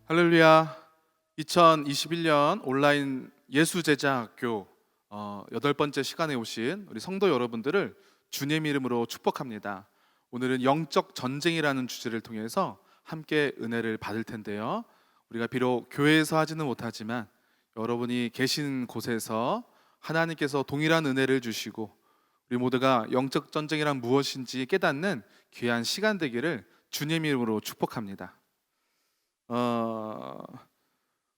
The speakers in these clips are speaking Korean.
할렐루야. 2021년 온라인 예수제자학교 8번째 시간에 오신 우리 성도 여러분들을 주님 이름으로 축복합니다. 오늘은 영적 전쟁이라는 주제를 통해서 함께 은혜를 받을 텐데요. 우리가 비록 교회에서 하지는 못하지만 여러분이 계신 곳에서 하나님께서 동일한 은혜를 주시고 우리 모두가 영적 전쟁이란 무엇인지 깨닫는 귀한 시간 되기를 주님 이름으로 축복합니다.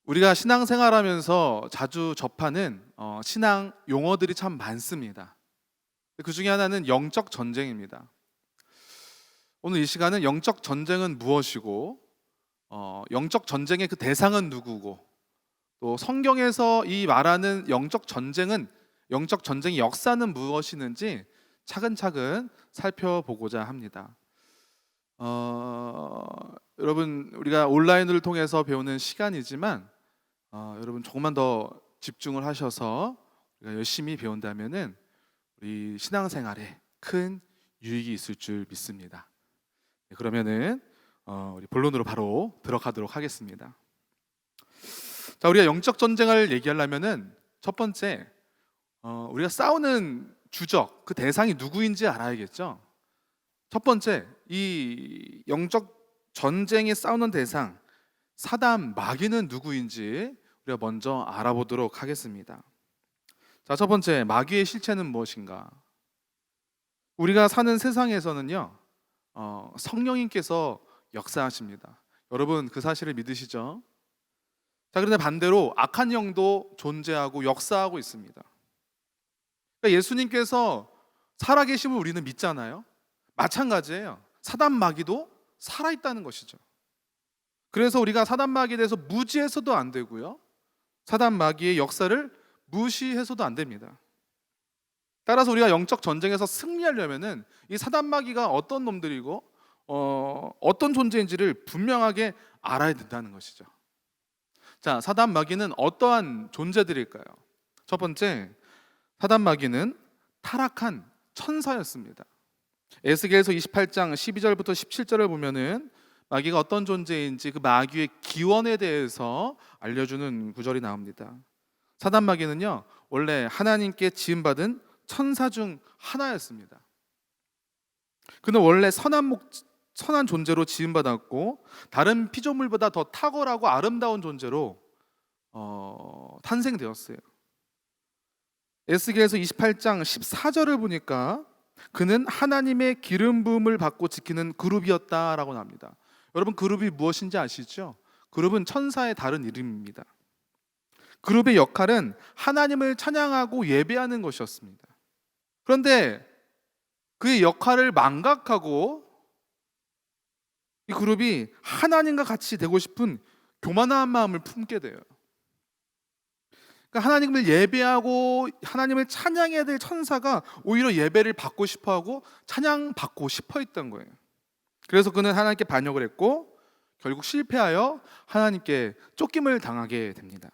우리가 신앙생활하면서 자주 접하는 신앙 용어들이 참 많습니다. 그 중에 하나는 영적 전쟁입니다. 오늘 이 시간은 영적 전쟁은 무엇이고 영적 전쟁의 그 대상은 누구고 또 성경에서 이 말하는 영적 전쟁의 역사는 무엇이는지 차근차근 살펴보고자 합니다. 여러분, 우리가 온라인을 통해서 배우는 시간이지만 여러분 조금만 더 집중을 하셔서 우리가 열심히 배운다면은 우리 신앙생활에 큰 유익이 있을 줄 믿습니다. 그러면은 우리 본론으로 바로 들어가도록 하겠습니다. 자, 우리가 영적 전쟁을 얘기하려면은 첫 번째 우리가 싸우는 주적, 그 대상이 누구인지 알아야겠죠. 첫 번째, 이 영적 전쟁에 싸우는 대상 사단 마귀는 누구인지 우리가 먼저 알아보도록 하겠습니다. 자, 첫 번째, 마귀의 실체는 무엇인가? 우리가 사는 세상에서는요 성령님께서 역사하십니다. 여러분 그 사실을 믿으시죠? 자, 그런데 반대로 악한 영도 존재하고 역사하고 있습니다. 그러니까 예수님께서 살아계심을 우리는 믿잖아요. 마찬가지예요. 사단 마귀도 살아있다는 것이죠. 그래서 우리가 사단 마귀에 대해서 무지해서도 안 되고요, 사단 마귀의 역사를 무시해서도 안 됩니다. 따라서 우리가 영적 전쟁에서 승리하려면은 이 사단 마귀가 어떤 놈들이고 어떤 존재인지를 분명하게 알아야 된다는 것이죠. 자, 사단 마귀는 어떠한 존재들일까요? 첫 번째, 사단 마귀는 타락한 천사였습니다. 에스겔서 28장 12절부터 17절을 보면은 마귀가 어떤 존재인지 그 마귀의 기원에 대해서 알려주는 구절이 나옵니다. 사단 마귀는요 원래 하나님께 지음받은 천사 중 하나였습니다. 그는 원래 선한 존재로 지음받았고 다른 피조물보다 더 탁월하고 아름다운 존재로 탄생되었어요. 에스겔서 28장 14절을 보니까 그는 하나님의 기름 부음을 받고 지키는 그룹이었다라고 나옵니다. 여러분, 그룹이 무엇인지 아시죠? 그룹은 천사의 다른 이름입니다. 그룹의 역할은 하나님을 찬양하고 예배하는 것이었습니다. 그런데 그의 역할을 망각하고 이 그룹이 하나님과 같이 되고 싶은 교만한 마음을 품게 돼요. 그러니까 하나님을 예배하고 하나님을 찬양해야 될 천사가 오히려 예배를 받고 싶어하고 찬양받고 싶어 했던 거예요. 그래서 그는 하나님께 반역을 했고 결국 실패하여 하나님께 쫓김을 당하게 됩니다.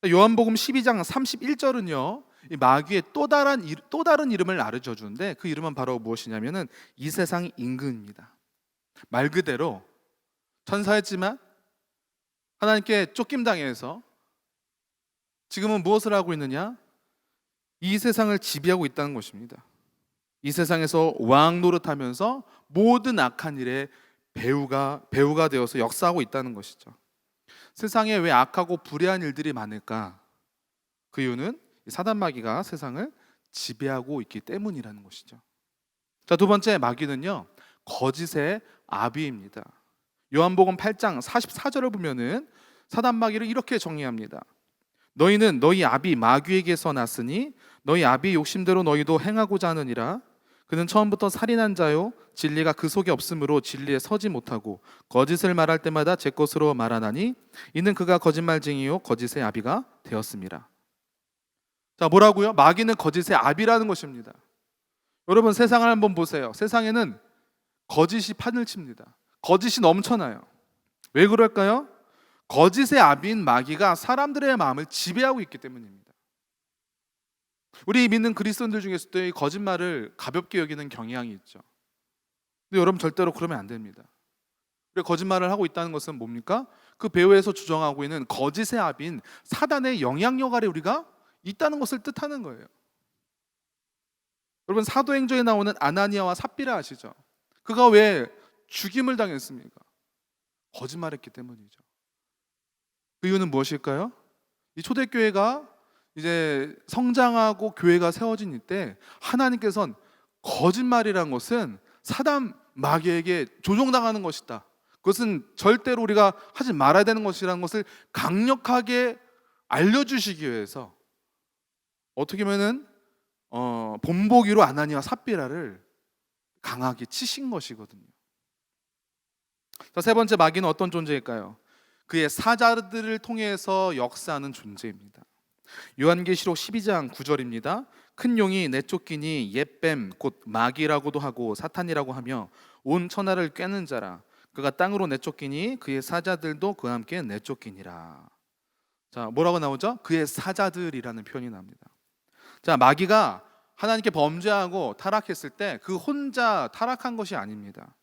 요한복음 12장 31절은요 이 마귀의 또 다른 이름을 알려줘 주는데 그 이름은 바로 무엇이냐면은 이 세상 임금입니다. 말 그대로 천사였지만 하나님께 쫓김당해서 지금은 무엇을 하고 있느냐? 이 세상을 지배하고 있다는 것입니다. 이 세상에서 왕 노릇하면서 모든 악한 일의 배우가 되어서 역사하고 있다는 것이죠. 세상에 왜 악하고 불의한 일들이 많을까? 그 이유는 사단 마귀가 세상을 지배하고 있기 때문이라는 것이죠. 자, 두 번째, 마귀는요 거짓의 아비입니다. 요한복음 8장 44절을 보면은 사단 마귀를 이렇게 정의합니다. 너희는 너희 아비 마귀에게서 났으니 너희 아비의 욕심대로 너희도 행하고자 하느니라. 그는 처음부터 살인한 자요 진리가 그 속에 없으므로 진리에 서지 못하고 거짓을 말할 때마다 제 것으로 말하나니 이는 그가 거짓말쟁이요 거짓의 아비가 되었습니다. 자, 뭐라고요? 마귀는 거짓의 아비라는 것입니다. 여러분, 세상을 한번 보세요. 세상에는 거짓이 판을 칩니다. 거짓이 넘쳐나요. 왜 그럴까요? 거짓의 아비인 마귀가 사람들의 마음을 지배하고 있기 때문입니다. 우리 믿는 그리스도인들 중에서도 이 거짓말을 가볍게 여기는 경향이 있죠. 근데 여러분 절대로 그러면 안 됩니다. 우리가 거짓말을 하고 있다는 것은 뭡니까? 그 배후에서 주정하고 있는 거짓의 압인 사단의 영향력 아래 우리가 있다는 것을 뜻하는 거예요. 여러분, 사도행전에 나오는 아나니아와 삽비라 아시죠? 그가 왜 죽임을 당했습니까? 거짓말했기 때문이죠. 그 이유는 무엇일까요? 이 초대교회가 이제 성장하고 교회가 세워진 이때 하나님께서는 거짓말이란 것은 사단 마귀에게 조종당하는 것이다, 그것은 절대로 우리가 하지 말아야 되는 것이라는 것을 강력하게 알려주시기 위해서 어떻게 보면은 본보기로 아나니와 삽비라를 강하게 치신 것이거든요. 자, 세 번째 마귀는 어떤 존재일까요? 그의 사자들을 통해서 역사하는 존재입니다. 요한계시록 12장 9절입니다. 큰 용이 내쫓기니 옛뱀 곧 마귀라고도 하고 사탄이라고 하며 온 천하를 꿰는 자라. 그가 땅으로 내쫓기니 그의 사자들도 그와 함께 내쫓기니라. 자, 뭐라고 나오죠? 그의 사자들이라는 표현이 납니다. 자, 마귀가 하나님께 범죄하고 타락했을 때 그 혼자 타락한 것이 아닙니다.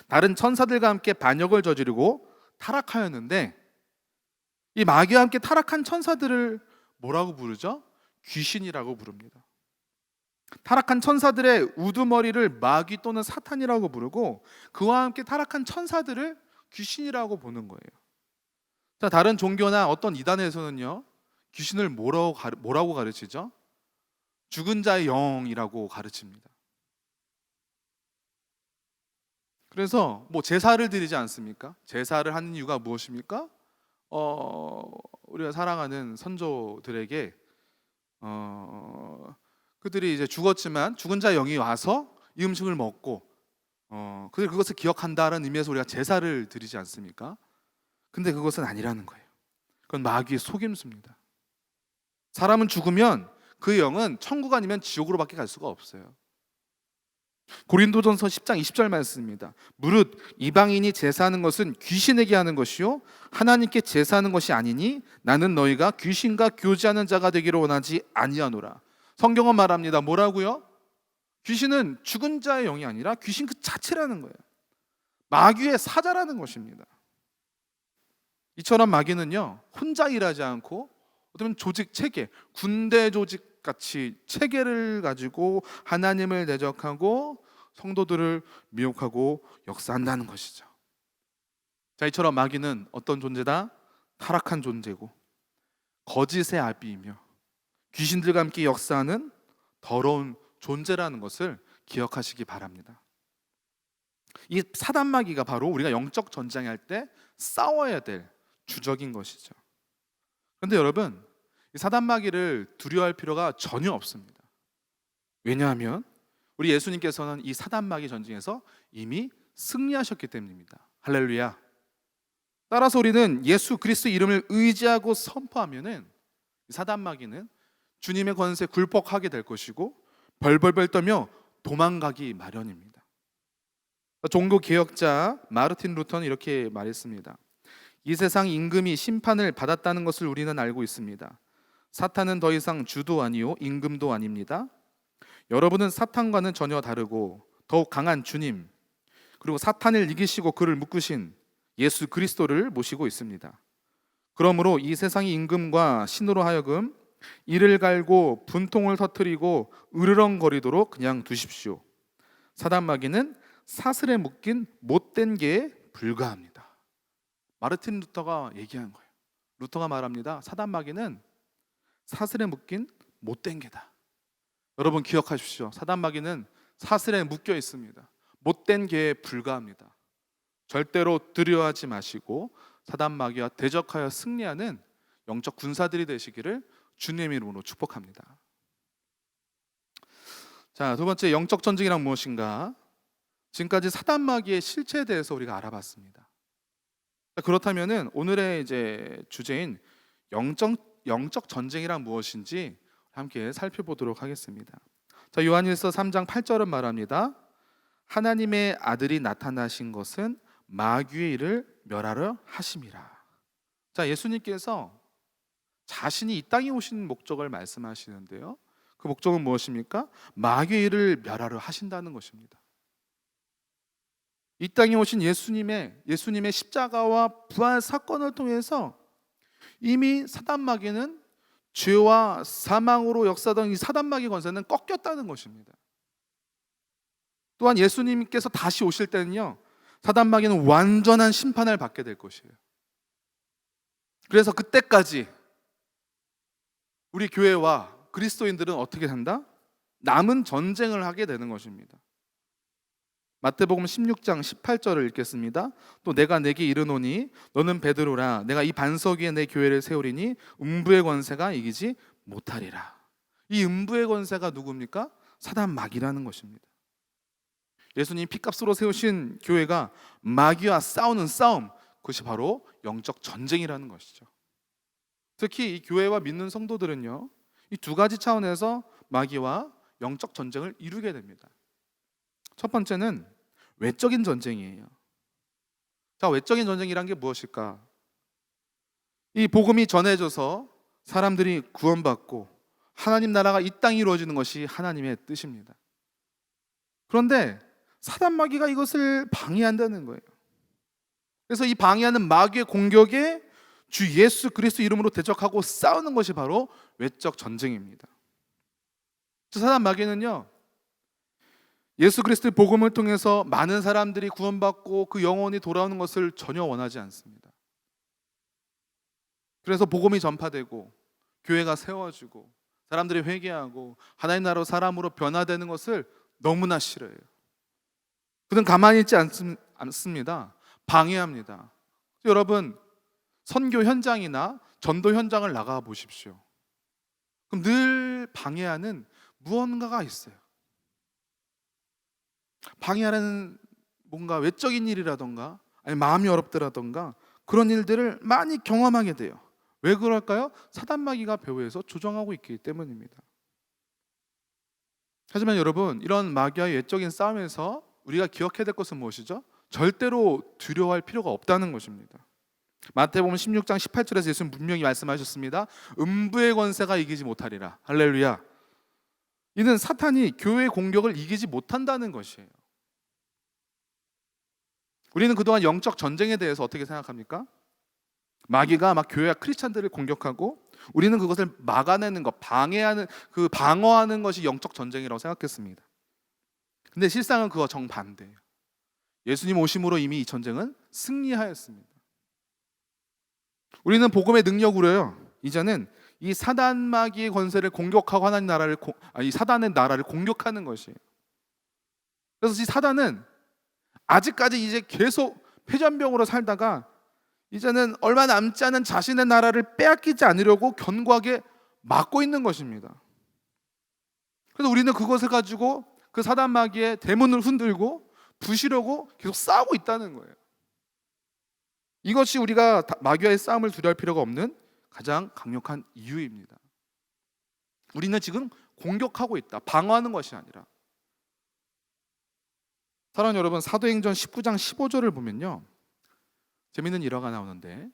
다른 천사들과 함께 반역을 저지르고 타락하였는데, 이 마귀와 함께 타락한 천사들을 뭐라고 부르죠? 귀신이라고 부릅니다. 타락한 천사들의 우두머리를 마귀 또는 사탄이라고 부르고, 그와 함께 타락한 천사들을 귀신이라고 보는 거예요. 자, 다른 종교나 어떤 이단에서는요, 귀신을 뭐라고 가르치죠? 죽은 자의 영이라고 가르칩니다. 그래서 뭐 제사를 드리지 않습니까? 제사를 하는 이유가 무엇입니까? 우리가 사랑하는 선조들에게 그들이 이제 죽었지만 죽은 자의 영이 와서 이 음식을 먹고 그것을 기억한다는 의미에서 우리가 제사를 드리지 않습니까? 근데 그것은 아니라는 거예요. 그건 마귀의 속임수입니다. 사람은 죽으면 그 영은 천국 아니면 지옥으로밖에 갈 수가 없어요. 고린도전서 10장 20절 말씀입니다. 무릇 이방인이 제사하는 것은 귀신에게 하는 것이요 하나님께 제사하는 것이 아니니 나는 너희가 귀신과 교제하는 자가 되기를 원하지 아니하노라. 성경은 말합니다. 뭐라고요? 귀신은 죽은 자의 영이 아니라 귀신 그 자체라는 거예요. 마귀의 사자라는 것입니다. 이처럼 마귀는요, 혼자 일하지 않고 어쩌면 조직 체계, 군대 조직 같이 체계를 가지고 하나님을 대적하고 성도들을 미혹하고 역사한다는 것이죠. 자, 이처럼 마귀는 어떤 존재다? 타락한 존재고 거짓의 아비이며 귀신들과 함께 역사하는 더러운 존재라는 것을 기억하시기 바랍니다. 이 사단 마귀가 바로 우리가 영적 전쟁할 때 싸워야 될 주적인 것이죠. 그런데 여러분, 이 사단 마귀를 두려워할 필요가 전혀 없습니다. 왜냐하면 우리 예수님께서는 이 사단 마귀 전쟁에서 이미 승리하셨기 때문입니다. 할렐루야. 따라서 우리는 예수 그리스도 이름을 의지하고 선포하면은 이 사단 마귀는 주님의 권세에 굴복하게 될 것이고 벌벌벌 떨며 도망가기 마련입니다. 종교 개혁자 마르틴 루터는 이렇게 말했습니다. 이 세상 임금이 심판을 받았다는 것을 우리는 알고 있습니다. 사탄은 더 이상 주도 아니요 임금도 아닙니다. 여러분은 사탄과는 전혀 다르고 더욱 강한 주님, 그리고 사탄을 이기시고 그를 묶으신 예수 그리스도를 모시고 있습니다. 그러므로 이 세상의 임금과 신으로 하여금 이를 갈고 분통을 터뜨리고 으르렁거리도록 그냥 두십시오. 사단 마귀는 사슬에 묶인 못된 개에 불과합니다. 마르틴 루터가 얘기한 거예요. 루터가 말합니다. 사단 마귀는 사슬에 묶인 못된 개다. 여러분 기억하십시오. 사단 마귀는 사슬에 묶여 있습니다. 못된 개에 불과합니다. 절대로 두려워하지 마시고 사단 마귀와 대적하여 승리하는 영적 군사들이 되시기를 주님의 이름으로 축복합니다. 자, 두 번째, 영적 전쟁이란 무엇인가? 지금까지 사단 마귀의 실체에 대해서 우리가 알아봤습니다. 그렇다면은 오늘의 이제 주제인 영적 전쟁이란 무엇인지 함께 살펴보도록 하겠습니다. 자, 요한일서 3장 8절은 말합니다. 하나님의 아들이 나타나신 것은 마귀의 일을 멸하려 하심이라. 자, 예수님께서 자신이 이 땅에 오신 목적을 말씀하시는데요, 그 목적은 무엇입니까? 마귀의 일을 멸하려 하신다는 것입니다. 이 땅에 오신 예수님의 십자가와 부활 사건을 통해서 이미 사단 마귀는 죄와 사망으로 역사던 이 사단 마귀 권세는 꺾였다는 것입니다. 또한 예수님께서 다시 오실 때는요, 사단 마귀는 완전한 심판을 받게 될 것이에요. 그래서 그때까지 우리 교회와 그리스도인들은 어떻게 산다? 남은 전쟁을 하게 되는 것입니다. 마태복음 16장 18절을 읽겠습니다. 또 내가 내게 이르노니 너는 베드로라. 내가 이 반석 위에 내 교회를 세우리니 음부의 권세가 이기지 못하리라. 이 음부의 권세가 누굽니까? 사단 마귀라는 것입니다. 예수님 피값으로 세우신 교회가 마귀와 싸우는 싸움, 그것이 바로 영적 전쟁이라는 것이죠. 특히 이 교회와 믿는 성도들은요, 이 두 가지 차원에서 마귀와 영적 전쟁을 이루게 됩니다. 첫 번째는 외적인 전쟁이에요. 자, 외적인 전쟁이란 게 무엇일까? 이 복음이 전해져서 사람들이 구원받고 하나님 나라가 이 땅에 이루어지는 것이 하나님의 뜻입니다. 그런데 사단 마귀가 이것을 방해한다는 거예요. 그래서 이 방해하는 마귀의 공격에 주 예수 그리스도 이름으로 대적하고 싸우는 것이 바로 외적 전쟁입니다. 사단 마귀는요, 예수 그리스도의 복음을 통해서 많은 사람들이 구원받고 그 영혼이 돌아오는 것을 전혀 원하지 않습니다. 그래서 복음이 전파되고 교회가 세워지고 사람들이 회개하고 하나님 나라로 사람으로 변화되는 것을 너무나 싫어해요. 그는 가만히 있지 않습니다. 방해합니다. 여러분, 선교 현장이나 전도 현장을 나가 보십시오. 그럼 늘 방해하는 무언가가 있어요. 방해하는 뭔가 외적인 일이라던가 아니 마음이 어렵더라던가 그런 일들을 많이 경험하게 돼요. 왜 그럴까요? 사단 마귀가 배후에서 조정하고 있기 때문입니다. 하지만 여러분, 이런 마귀와의 외적인 싸움에서 우리가 기억해야 될 것은 무엇이죠? 절대로 두려워할 필요가 없다는 것입니다. 마태복음 16장 18절에서 예수님 분명히 말씀하셨습니다. 음부의 권세가 이기지 못하리라. 할렐루야. 이는 사탄이 교회의 공격을 이기지 못한다는 것이에요. 우리는 그동안 영적 전쟁에 대해서 어떻게 생각합니까? 마귀가 막 교회와 크리스찬들을 공격하고 우리는 그것을 막아내는 것, 방어하는 것이 영적 전쟁이라고 생각했습니다. 근데 실상은 그거 정반대예요. 예수님 오심으로 이미 이 전쟁은 승리하였습니다. 우리는 복음의 능력으로요, 이제는 이 사단 마귀의 권세를 공격하고 하나님 나라를 이 사단의 나라를 공격하는 것이에요. 그래서 이 사단은 아직까지 이제 계속 패전병으로 살다가 이제는 얼마 남지 않은 자신의 나라를 빼앗기지 않으려고 견고하게 막고 있는 것입니다. 그래서 우리는 그것을 가지고 그 사단 마귀의 대문을 흔들고 부시려고 계속 싸우고 있다는 거예요. 이것이 우리가 마귀와의 싸움을 두려워할 필요가 없는 가장 강력한 이유입니다. 우리는 지금 공격하고 있다. 방어하는 것이 아니라. 사랑하는 여러분, 사도행전 19장 15절을 보면요, 재밌는 일화가 나오는데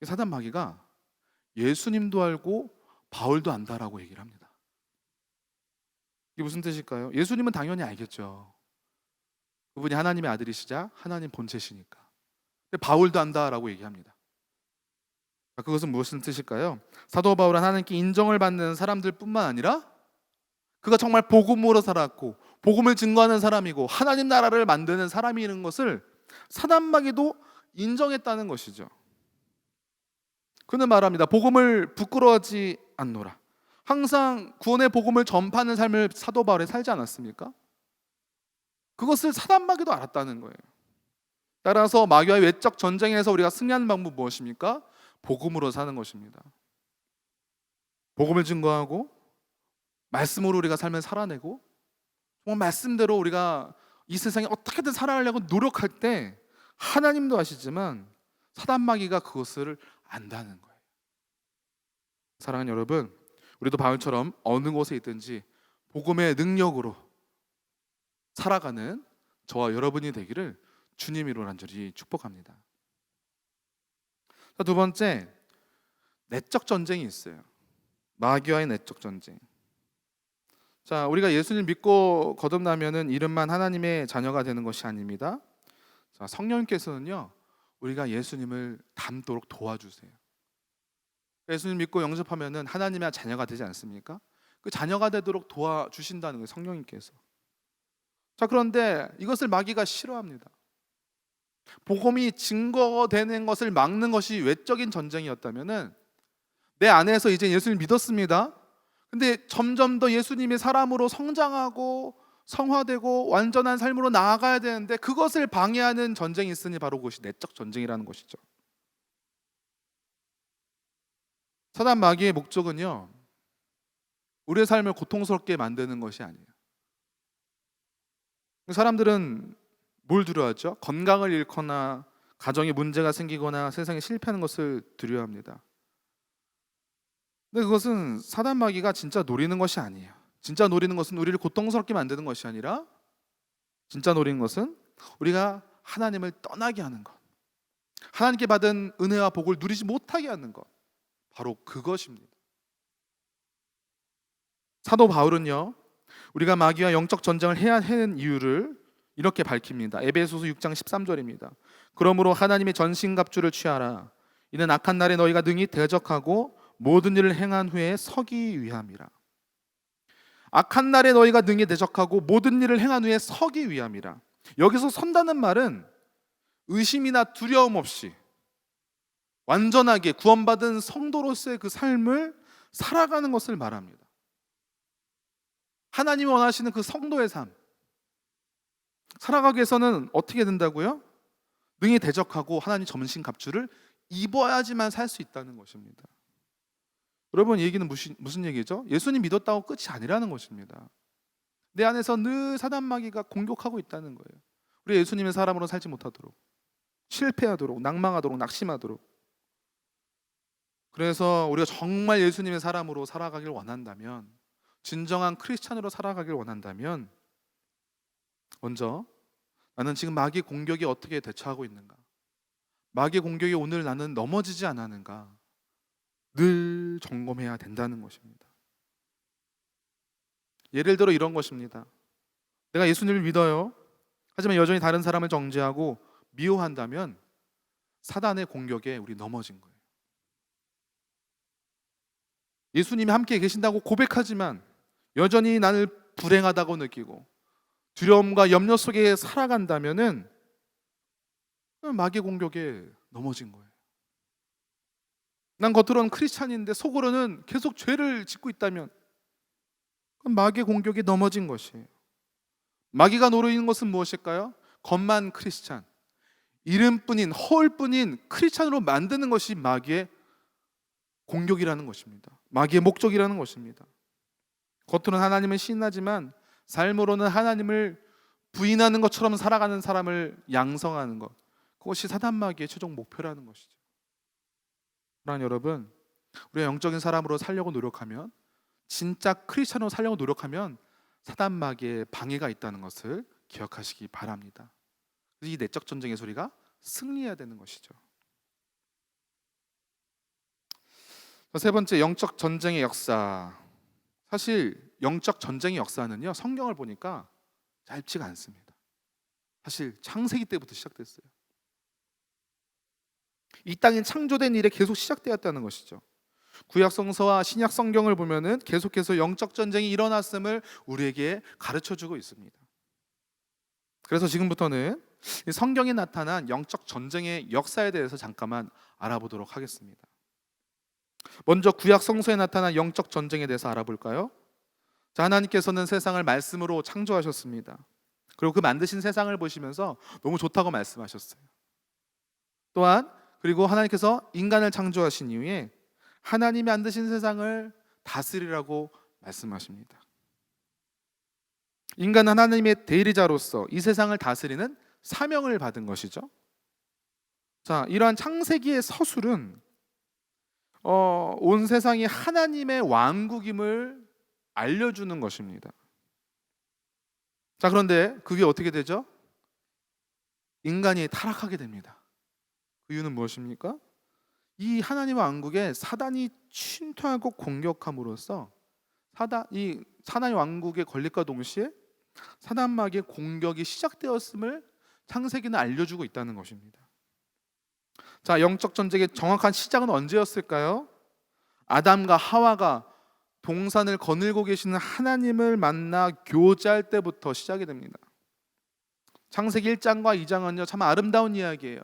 사단 마귀가 예수님도 알고 바울도 안다라고 얘기를 합니다. 이게 무슨 뜻일까요? 예수님은 당연히 알겠죠. 그분이 하나님의 아들이시자 하나님 본체시니까. 근데 바울도 안다라고 얘기합니다. 그것은 무슨 뜻일까요? 사도 바울은 하나님께 인정을 받는 사람들 뿐만 아니라 그가 정말 복음으로 살았고 복음을 증거하는 사람이고 하나님 나라를 만드는 사람이라는 것을 사단 마귀도 인정했다는 것이죠. 그는 말합니다. 복음을 부끄러워하지 않노라. 항상 구원의 복음을 전파하는 삶을 사도 바울이 살지 않았습니까? 그것을 사단 마귀도 알았다는 거예요. 따라서 마귀와의 외적 전쟁에서 우리가 승리하는 방법은 무엇입니까? 복음으로 사는 것입니다. 복음을 증거하고 말씀으로 우리가 삶을 살아내고 정말 말씀대로 우리가 이 세상에 어떻게든 살아가려고 노력할 때 하나님도 아시지만 사단 마귀가 그것을 안다는 거예요. 사랑하는 여러분, 우리도 바울처럼 어느 곳에 있든지 복음의 능력으로 살아가는 저와 여러분이 되기를 주님으로 간절히 축복합니다. 두 번째, 내적 전쟁이 있어요. 마귀와의 내적 전쟁. 자, 우리가 예수님 믿고 거듭나면은 이름만 하나님의 자녀가 되는 것이 아닙니다. 자, 성령님께서는요, 우리가 예수님을 닮도록 도와주세요. 예수님 믿고 영접하면은 하나님의 자녀가 되지 않습니까? 그 자녀가 되도록 도와주신다는 거예요, 성령님께서. 자, 그런데 이것을 마귀가 싫어합니다. 복음이 증거되는 것을 막는 것이 외적인 전쟁이었다면은 내 안에서 이제 예수님 믿었습니다. 근데 점점 더 예수님의 사람으로 성장하고 성화되고 완전한 삶으로 나아가야 되는데 그것을 방해하는 전쟁이 있으니 바로 그것이 내적 전쟁이라는 것이죠. 사단 마귀의 목적은요, 우리의 삶을 고통스럽게 만드는 것이 아니에요. 사람들은 뭘 두려워하죠? 건강을 잃거나 가정에 문제가 생기거나 세상에 실패하는 것을 두려워합니다. 근데 그것은 사단 마귀가 진짜 노리는 것이 아니에요. 진짜 노리는 것은 우리를 고통스럽게 만드는 것이 아니라 진짜 노리는 것은 우리가 하나님을 떠나게 하는 것, 하나님께 받은 은혜와 복을 누리지 못하게 하는 것, 바로 그것입니다. 사도 바울은요, 우리가 마귀와 영적 전쟁을 해야 하는 이유를 이렇게 밝힙니다. 에베소서 6장 13절입니다. 그러므로 하나님의 전신갑주를 취하라. 이는 악한 날에 너희가 능히 대적하고 모든 일을 행한 후에 서기 위함이라. 악한 날에 너희가 능히 대적하고 모든 일을 행한 후에 서기 위함이라. 여기서 선다는 말은 의심이나 두려움 없이 완전하게 구원받은 성도로서의 그 삶을 살아가는 것을 말합니다. 하나님이 원하시는 그 성도의 삶 살아가기 위해서는 어떻게 된다고요? 능히 대적하고 하나님 전신갑주를 입어야지만 살 수 있다는 것입니다. 여러분, 이 얘기는 무슨 얘기죠? 예수님 믿었다고 끝이 아니라는 것입니다. 내 안에서 늘 사단 마귀가 공격하고 있다는 거예요. 우리 예수님의 사람으로 살지 못하도록, 실패하도록, 낭망하도록, 낙심하도록. 그래서 우리가 정말 예수님의 사람으로 살아가길 원한다면, 진정한 크리스찬으로 살아가길 원한다면, 먼저 나는 지금 마귀 공격에 어떻게 대처하고 있는가? 마귀 공격에 오늘 나는 넘어지지 않았는가? 늘 점검해야 된다는 것입니다. 예를 들어 이런 것입니다. 내가 예수님을 믿어요. 하지만 여전히 다른 사람을 정죄하고 미워한다면 사단의 공격에 우리 넘어진 거예요. 예수님이 함께 계신다고 고백하지만 여전히 나를 불행하다고 느끼고 두려움과 염려 속에 살아간다면은 마귀 공격에 넘어진 거예요. 난 겉으로는 크리스찬인데 속으로는 계속 죄를 짓고 있다면 그건 마귀의 공격에 넘어진 것이에요. 마귀가 노리는 것은 무엇일까요? 겉만 크리스찬, 이름뿐인 허울뿐인 크리스찬으로 만드는 것이 마귀의 공격이라는 것입니다. 마귀의 목적이라는 것입니다. 겉으로는 하나님을 신나지만 삶으로는 하나님을 부인하는 것처럼 살아가는 사람을 양성하는 것, 그것이 사단 마귀의 최종 목표라는 것이죠. 그러나 여러분, 우리가 영적인 사람으로 살려고 노력하면, 진짜 크리스찬으로 살려고 노력하면 사단 마귀의 방해가 있다는 것을 기억하시기 바랍니다. 이 내적 전쟁의 소리가 승리해야 되는 것이죠. 세 번째, 영적 전쟁의 역사. 사실 영적 전쟁의 역사는요, 성경을 보니까 짧지가 않습니다. 사실 창세기 때부터 시작됐어요. 이 땅이 창조된 일에 계속 시작되었다는 것이죠. 구약 성서와 신약 성경을 보면은 계속해서 영적 전쟁이 일어났음을 우리에게 가르쳐주고 있습니다. 그래서 지금부터는 성경에 나타난 영적 전쟁의 역사에 대해서 잠깐만 알아보도록 하겠습니다. 먼저 구약 성서에 나타난 영적 전쟁에 대해서 알아볼까요? 자, 하나님께서는 세상을 말씀으로 창조하셨습니다. 그리고 그 만드신 세상을 보시면서 너무 좋다고 말씀하셨어요. 또한 그리고 하나님께서 인간을 창조하신 이후에 하나님이 만드신 세상을 다스리라고 말씀하십니다. 인간은 하나님의 대리자로서 이 세상을 다스리는 사명을 받은 것이죠. 자, 이러한 창세기의 서술은 온 세상이 하나님의 왕국임을 알려주는 것입니다. 자, 그런데 그게 어떻게 되죠? 인간이 타락하게 됩니다. 그 이유는 무엇입니까? 이 하나님의 왕국에 사단이 침투하고 공격함으로써 이 사나이 왕국의 건립과 동시에 사단 마귀의 공격이 시작되었음을 창세기는 알려주고 있다는 것입니다. 자, 영적 전쟁의 정확한 시작은 언제였을까요? 아담과 하와가 동산을 거닐고 계시는 하나님을 만나 교제할 때부터 시작이 됩니다. 창세기 1장과 2장은요 참 아름다운 이야기예요.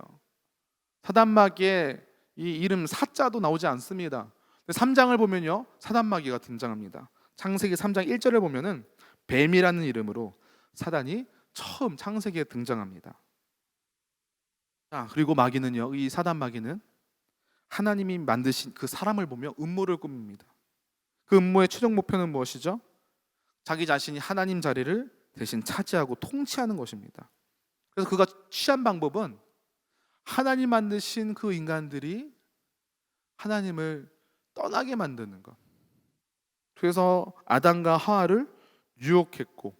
사단마귀의 이 이름 사자도 나오지 않습니다. 3장을 보면요 사단마귀가 등장합니다. 창세기 3장 1절을 보면은 뱀이라는 이름으로 사단이 처음 창세기에 등장합니다. 자, 그리고 마귀는요, 이 사단 마귀는 하나님이 만드신 그 사람을 보며 음모를 꾸밉니다. 그 음모의 최종 목표는 무엇이죠? 자기 자신이 하나님 자리를 대신 차지하고 통치하는 것입니다. 그래서 그가 취한 방법은 하나님 만드신 그 인간들이 하나님을 떠나게 만드는 것. 그래서 아담과 하와를 유혹했고,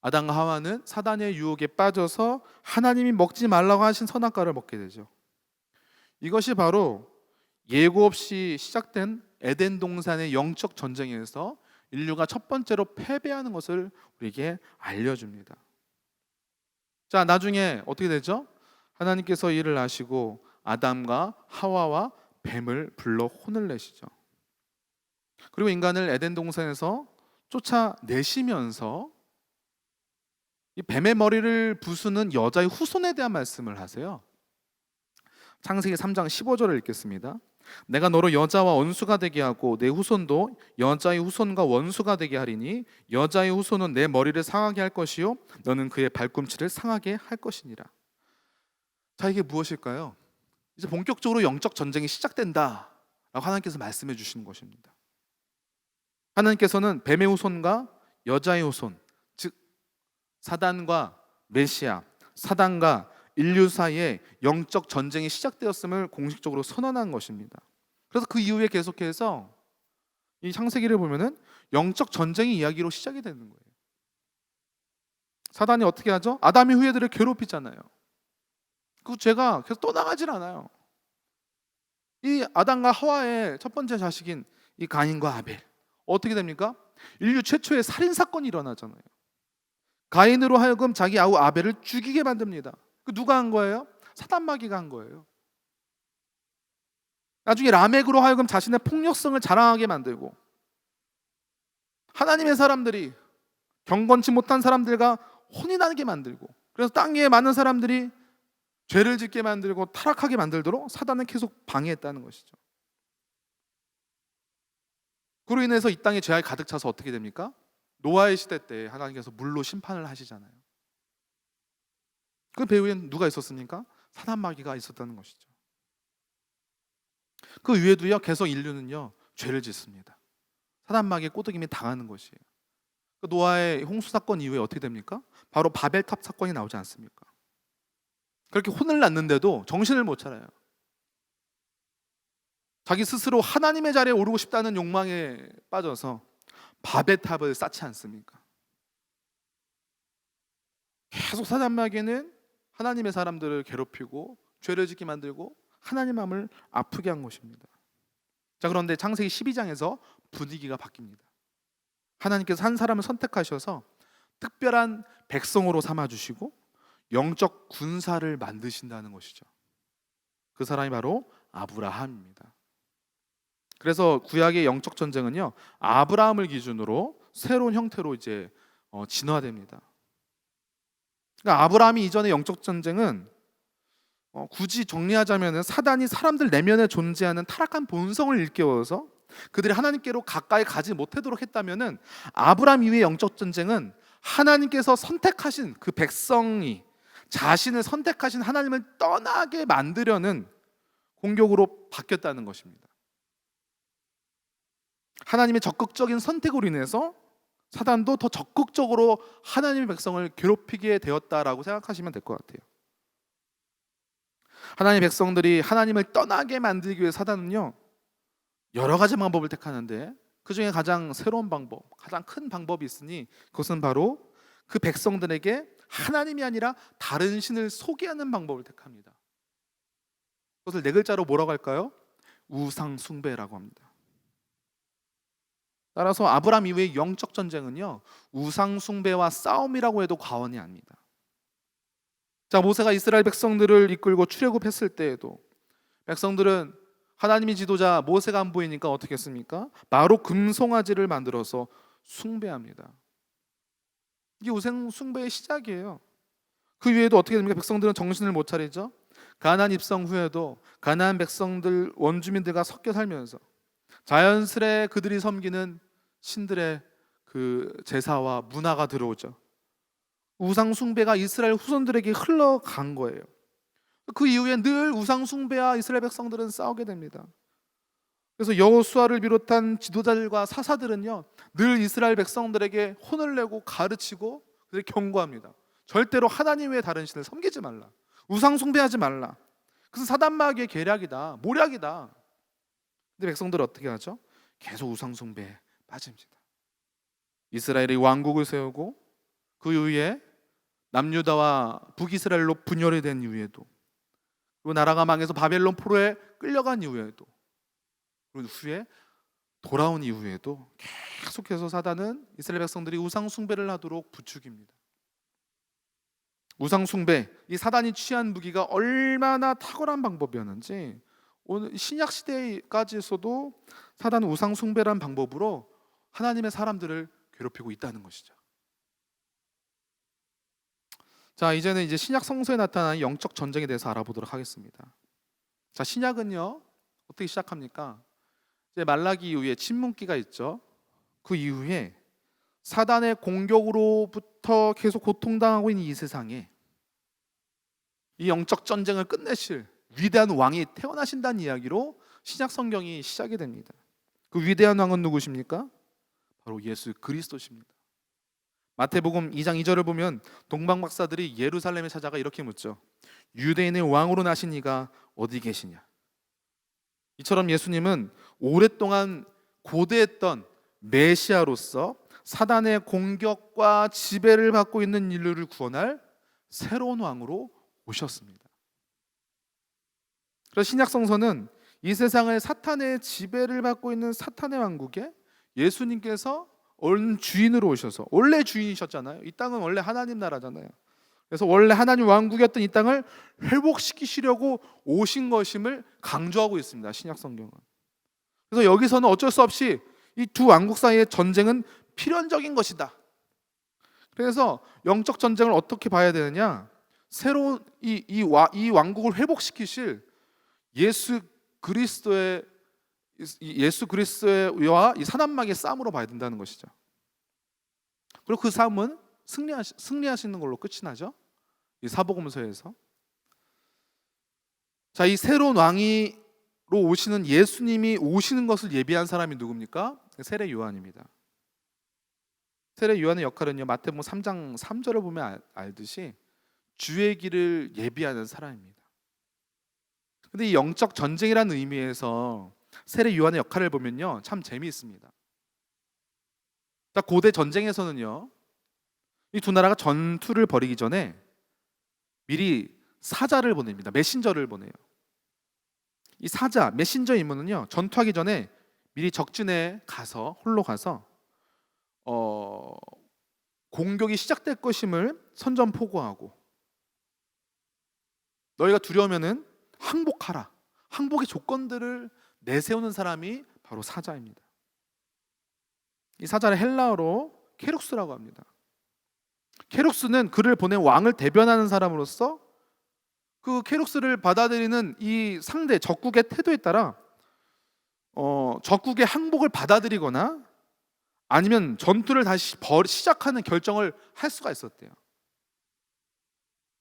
아담과 하와는 사단의 유혹에 빠져서 하나님이 먹지 말라고 하신 선악과를 먹게 되죠. 이것이 바로 예고 없이 시작된 에덴 동산의 영적 전쟁에서 인류가 첫 번째로 패배하는 것을 우리에게 알려줍니다. 자, 나중에 어떻게 되죠? 하나님께서 일을 하시고 아담과 하와와 뱀을 불러 혼을 내시죠. 그리고 인간을 에덴 동산에서 쫓아내시면서 이 뱀의 머리를 부수는 여자의 후손에 대한 말씀을 하세요. 창세기 3장 15절을 읽겠습니다. 내가 너로 여자와 원수가 되게 하고 내 후손도 여자의 후손과 원수가 되게 하리니 여자의 후손은 내 머리를 상하게 할 것이요 너는 그의 발꿈치를 상하게 할 것이니라. 자, 이게 무엇일까요? 이제 본격적으로 영적 전쟁이 시작된다 라고 하나님께서 말씀해 주시는 것입니다. 하나님께서는 뱀의 후손과 여자의 후손, 즉 사단과 메시아, 사단과 인류 사이에 영적 전쟁이 시작되었음을 공식적으로 선언한 것입니다. 그래서 그 이후에 계속해서 이 창세기를 보면은 영적 전쟁의 이야기로 시작이 되는 거예요. 사단이 어떻게 하죠? 아담의 후예들을 괴롭히잖아요. 그 죄가 계속 떠나가질 않아요. 이 아담과 하와의 첫 번째 자식인 이 가인과 아벨, 어떻게 됩니까? 인류 최초의 살인 사건이 일어나잖아요. 가인으로 하여금 자기 아우 아벨을 죽이게 만듭니다. 그 누가 한 거예요? 사단 마귀가 한 거예요. 나중에 라멕으로 하여금 자신의 폭력성을 자랑하게 만들고 하나님의 사람들이 경건치 못한 사람들과 혼이 나게 만들고, 그래서 땅 위에 많은 사람들이 죄를 짓게 만들고 타락하게 만들도록 사단은 계속 방해했다는 것이죠. 그로 인해서 이 땅에 죄악이 가득 차서 어떻게 됩니까? 노아의 시대 때 하나님께서 물로 심판을 하시잖아요. 그 배후엔 누가 있었습니까? 사단 마귀가 있었다는 것이죠. 그 위에도요 계속 인류는요 죄를 짓습니다. 사단 마귀의 꼬드김에 당하는 것이에요. 그 노아의 홍수 사건 이후에 어떻게 됩니까? 바로 바벨탑 사건이 나오지 않습니까? 그렇게 혼을 났는데도 정신을 못 차려요. 자기 스스로 하나님의 자리에 오르고 싶다는 욕망에 빠져서 바벨탑을 쌓지 않습니까? 계속 사단 마귀는 하나님의 사람들을 괴롭히고 죄를 짓게 만들고 하나님 마음을 아프게 한 것입니다. 자, 그런데 창세기 12장에서 분위기가 바뀝니다. 하나님께서 한 사람을 선택하셔서 특별한 백성으로 삼아주시고 영적 군사를 만드신다는 것이죠. 그 사람이 바로 아브라함입니다. 그래서 구약의 영적 전쟁은요 아브라함을 기준으로 새로운 형태로 이제 진화됩니다. 그러니까 아브라함이 이전의 영적 전쟁은 굳이 정리하자면 사단이 사람들 내면에 존재하는 타락한 본성을 일깨워서 그들이 하나님께로 가까이 가지 못하도록 했다면은, 아브라함 이후의 영적 전쟁은 하나님께서 선택하신 그 백성이 자신을 선택하신 하나님을 떠나게 만들려는 공격으로 바뀌었다는 것입니다. 하나님의 적극적인 선택으로 인해서 사단도 더 적극적으로 하나님의 백성을 괴롭히게 되었다라고 생각하시면 될 것 같아요. 하나님의 백성들이 하나님을 떠나게 만들기 위해 사단은요 여러 가지 방법을 택하는데, 그 중에 가장 새로운 방법, 가장 큰 방법이 있으니 그것은 바로 그 백성들에게 하나님이 아니라 다른 신을 소개하는 방법을 택합니다. 그것을 네 글자로 뭐라고 할까요? 우상 숭배라고 합니다. 따라서 아브라함 이후의 영적 전쟁은요, 우상 숭배와 싸움이라고 해도 과언이 아닙니다. 자, 모세가 이스라엘 백성들을 이끌고 출애굽했을 때에도 백성들은 하나님이 지도자 모세가 안 보이니까 어떻게 했습니까? 바로 금송아지를 만들어서 숭배합니다. 이게 우상 숭배의 시작이에요. 그 위에도 어떻게 됩니까? 백성들은 정신을 못 차리죠. 가나안 입성 후에도 가나안 백성들 원주민들과 섞여 살면서 자연스레 그들이 섬기는 신들의 그 제사와 문화가 들어오죠. 우상 숭배가 이스라엘 후손들에게 흘러간 거예요. 그 이후에 늘 우상 숭배와 이스라엘 백성들은 싸우게 됩니다. 그래서 여호수아를 비롯한 지도자들과 사사들은요, 늘 이스라엘 백성들에게 혼을 내고 가르치고 그들 경고합니다. 절대로 하나님 외에 다른 신을 섬기지 말라. 우상 숭배하지 말라. 그것은 사단마귀의 계략이다, 모략이다. 근데 백성들은 어떻게 하죠? 계속 우상 숭배에 빠집니다. 이스라엘이 왕국을 세우고 그 이후에 남유다와 북이스라엘로 분열이 된 이후에도, 그 나라가 망해서 바벨론 포로에 끌려간 이후에도, 그 후에 돌아온 이후에도 계속해서 사단은 이스라엘 백성들이 우상 숭배를 하도록 부추깁니다. 우상 숭배, 이 사단이 취한 무기가 얼마나 탁월한 방법이었는지 오늘 신약 시대까지서도 사단은 우상 숭배라는 방법으로 하나님의 사람들을 괴롭히고 있다는 것이죠. 자, 이제는 신약 성서에 나타난 영적 전쟁에 대해서 알아보도록 하겠습니다. 자, 신약은요, 어떻게 시작합니까? 이제 말라기 이후에 침문기가 있죠. 그 이후에 사단의 공격으로부터 계속 고통당하고 있는 이 세상에 이 영적 전쟁을 끝내실 위대한 왕이 태어나신다는 이야기로 신약 성경이 시작이 됩니다. 그 위대한 왕은 누구십니까? 바로 예수 그리스도십니다. 마태복음 2장 2절을 보면 동방 박사들이 예루살렘에 찾아가 이렇게 묻죠. 유대인의 왕으로 나신 이가 어디 계시냐? 이처럼 예수님은 오랫동안 고대했던 메시아로서 사단의 공격과 지배를 받고 있는 인류를 구원할 새로운 왕으로 오셨습니다. 그래서 신약 성서는 이 세상을 사탄의 지배를 받고 있는 사탄의 왕국에 예수님께서 주인으로 오셔서, 원래 주인이셨잖아요. 이 땅은 원래 하나님 나라잖아요. 그래서 원래 하나님 왕국이었던 이 땅을 회복시키시려고 오신 것임을 강조하고 있습니다, 신약 성경은. 그래서 여기서는 어쩔 수 없이 이 두 왕국 사이의 전쟁은 필연적인 것이다. 그래서 영적 전쟁을 어떻게 봐야 되느냐? 새로운 이 왕국을 회복시키실 예수 그리스도와 이 사단마귀의 싸움으로 봐야 된다는 것이죠. 그리고 그 싸움은 승리하시는 걸로 끝이 나죠. 이 사복음서에서. 자, 이 새로운 왕이로 오시는 예수님이 오시는 것을 예비한 사람이 누굽니까? 세례 요한입니다. 세례 요한의 역할은요, 마태복음 3장 3절을 보면 알듯이 주의 길을 예비하는 사람입니다. 근데 이 영적 전쟁이라는 의미에서 세례 요한의 역할을 보면요, 참 재미있습니다. 자, 고대 전쟁에서는요, 이 두 나라가 전투를 벌이기 전에 미리 사자를 보냅니다. 메신저를 보내요. 이 사자, 메신저 인물은요, 전투하기 전에 미리 적진에 가서, 홀로 가서 공격이 시작될 것임을 선전포고하고, 너희가 두려우면은 항복하라. 항복의 조건들을 내세우는 사람이 바로 사자입니다. 이 사자를 헬라어로 케룩스라고 합니다. 케룩스는 그를 보낸 왕을 대변하는 사람으로서 그 케룩스를 받아들이는 이 상대 적국의 태도에 따라 적국의 항복을 받아들이거나 아니면 전투를 다시 시작하는 결정을 할 수가 있었대요.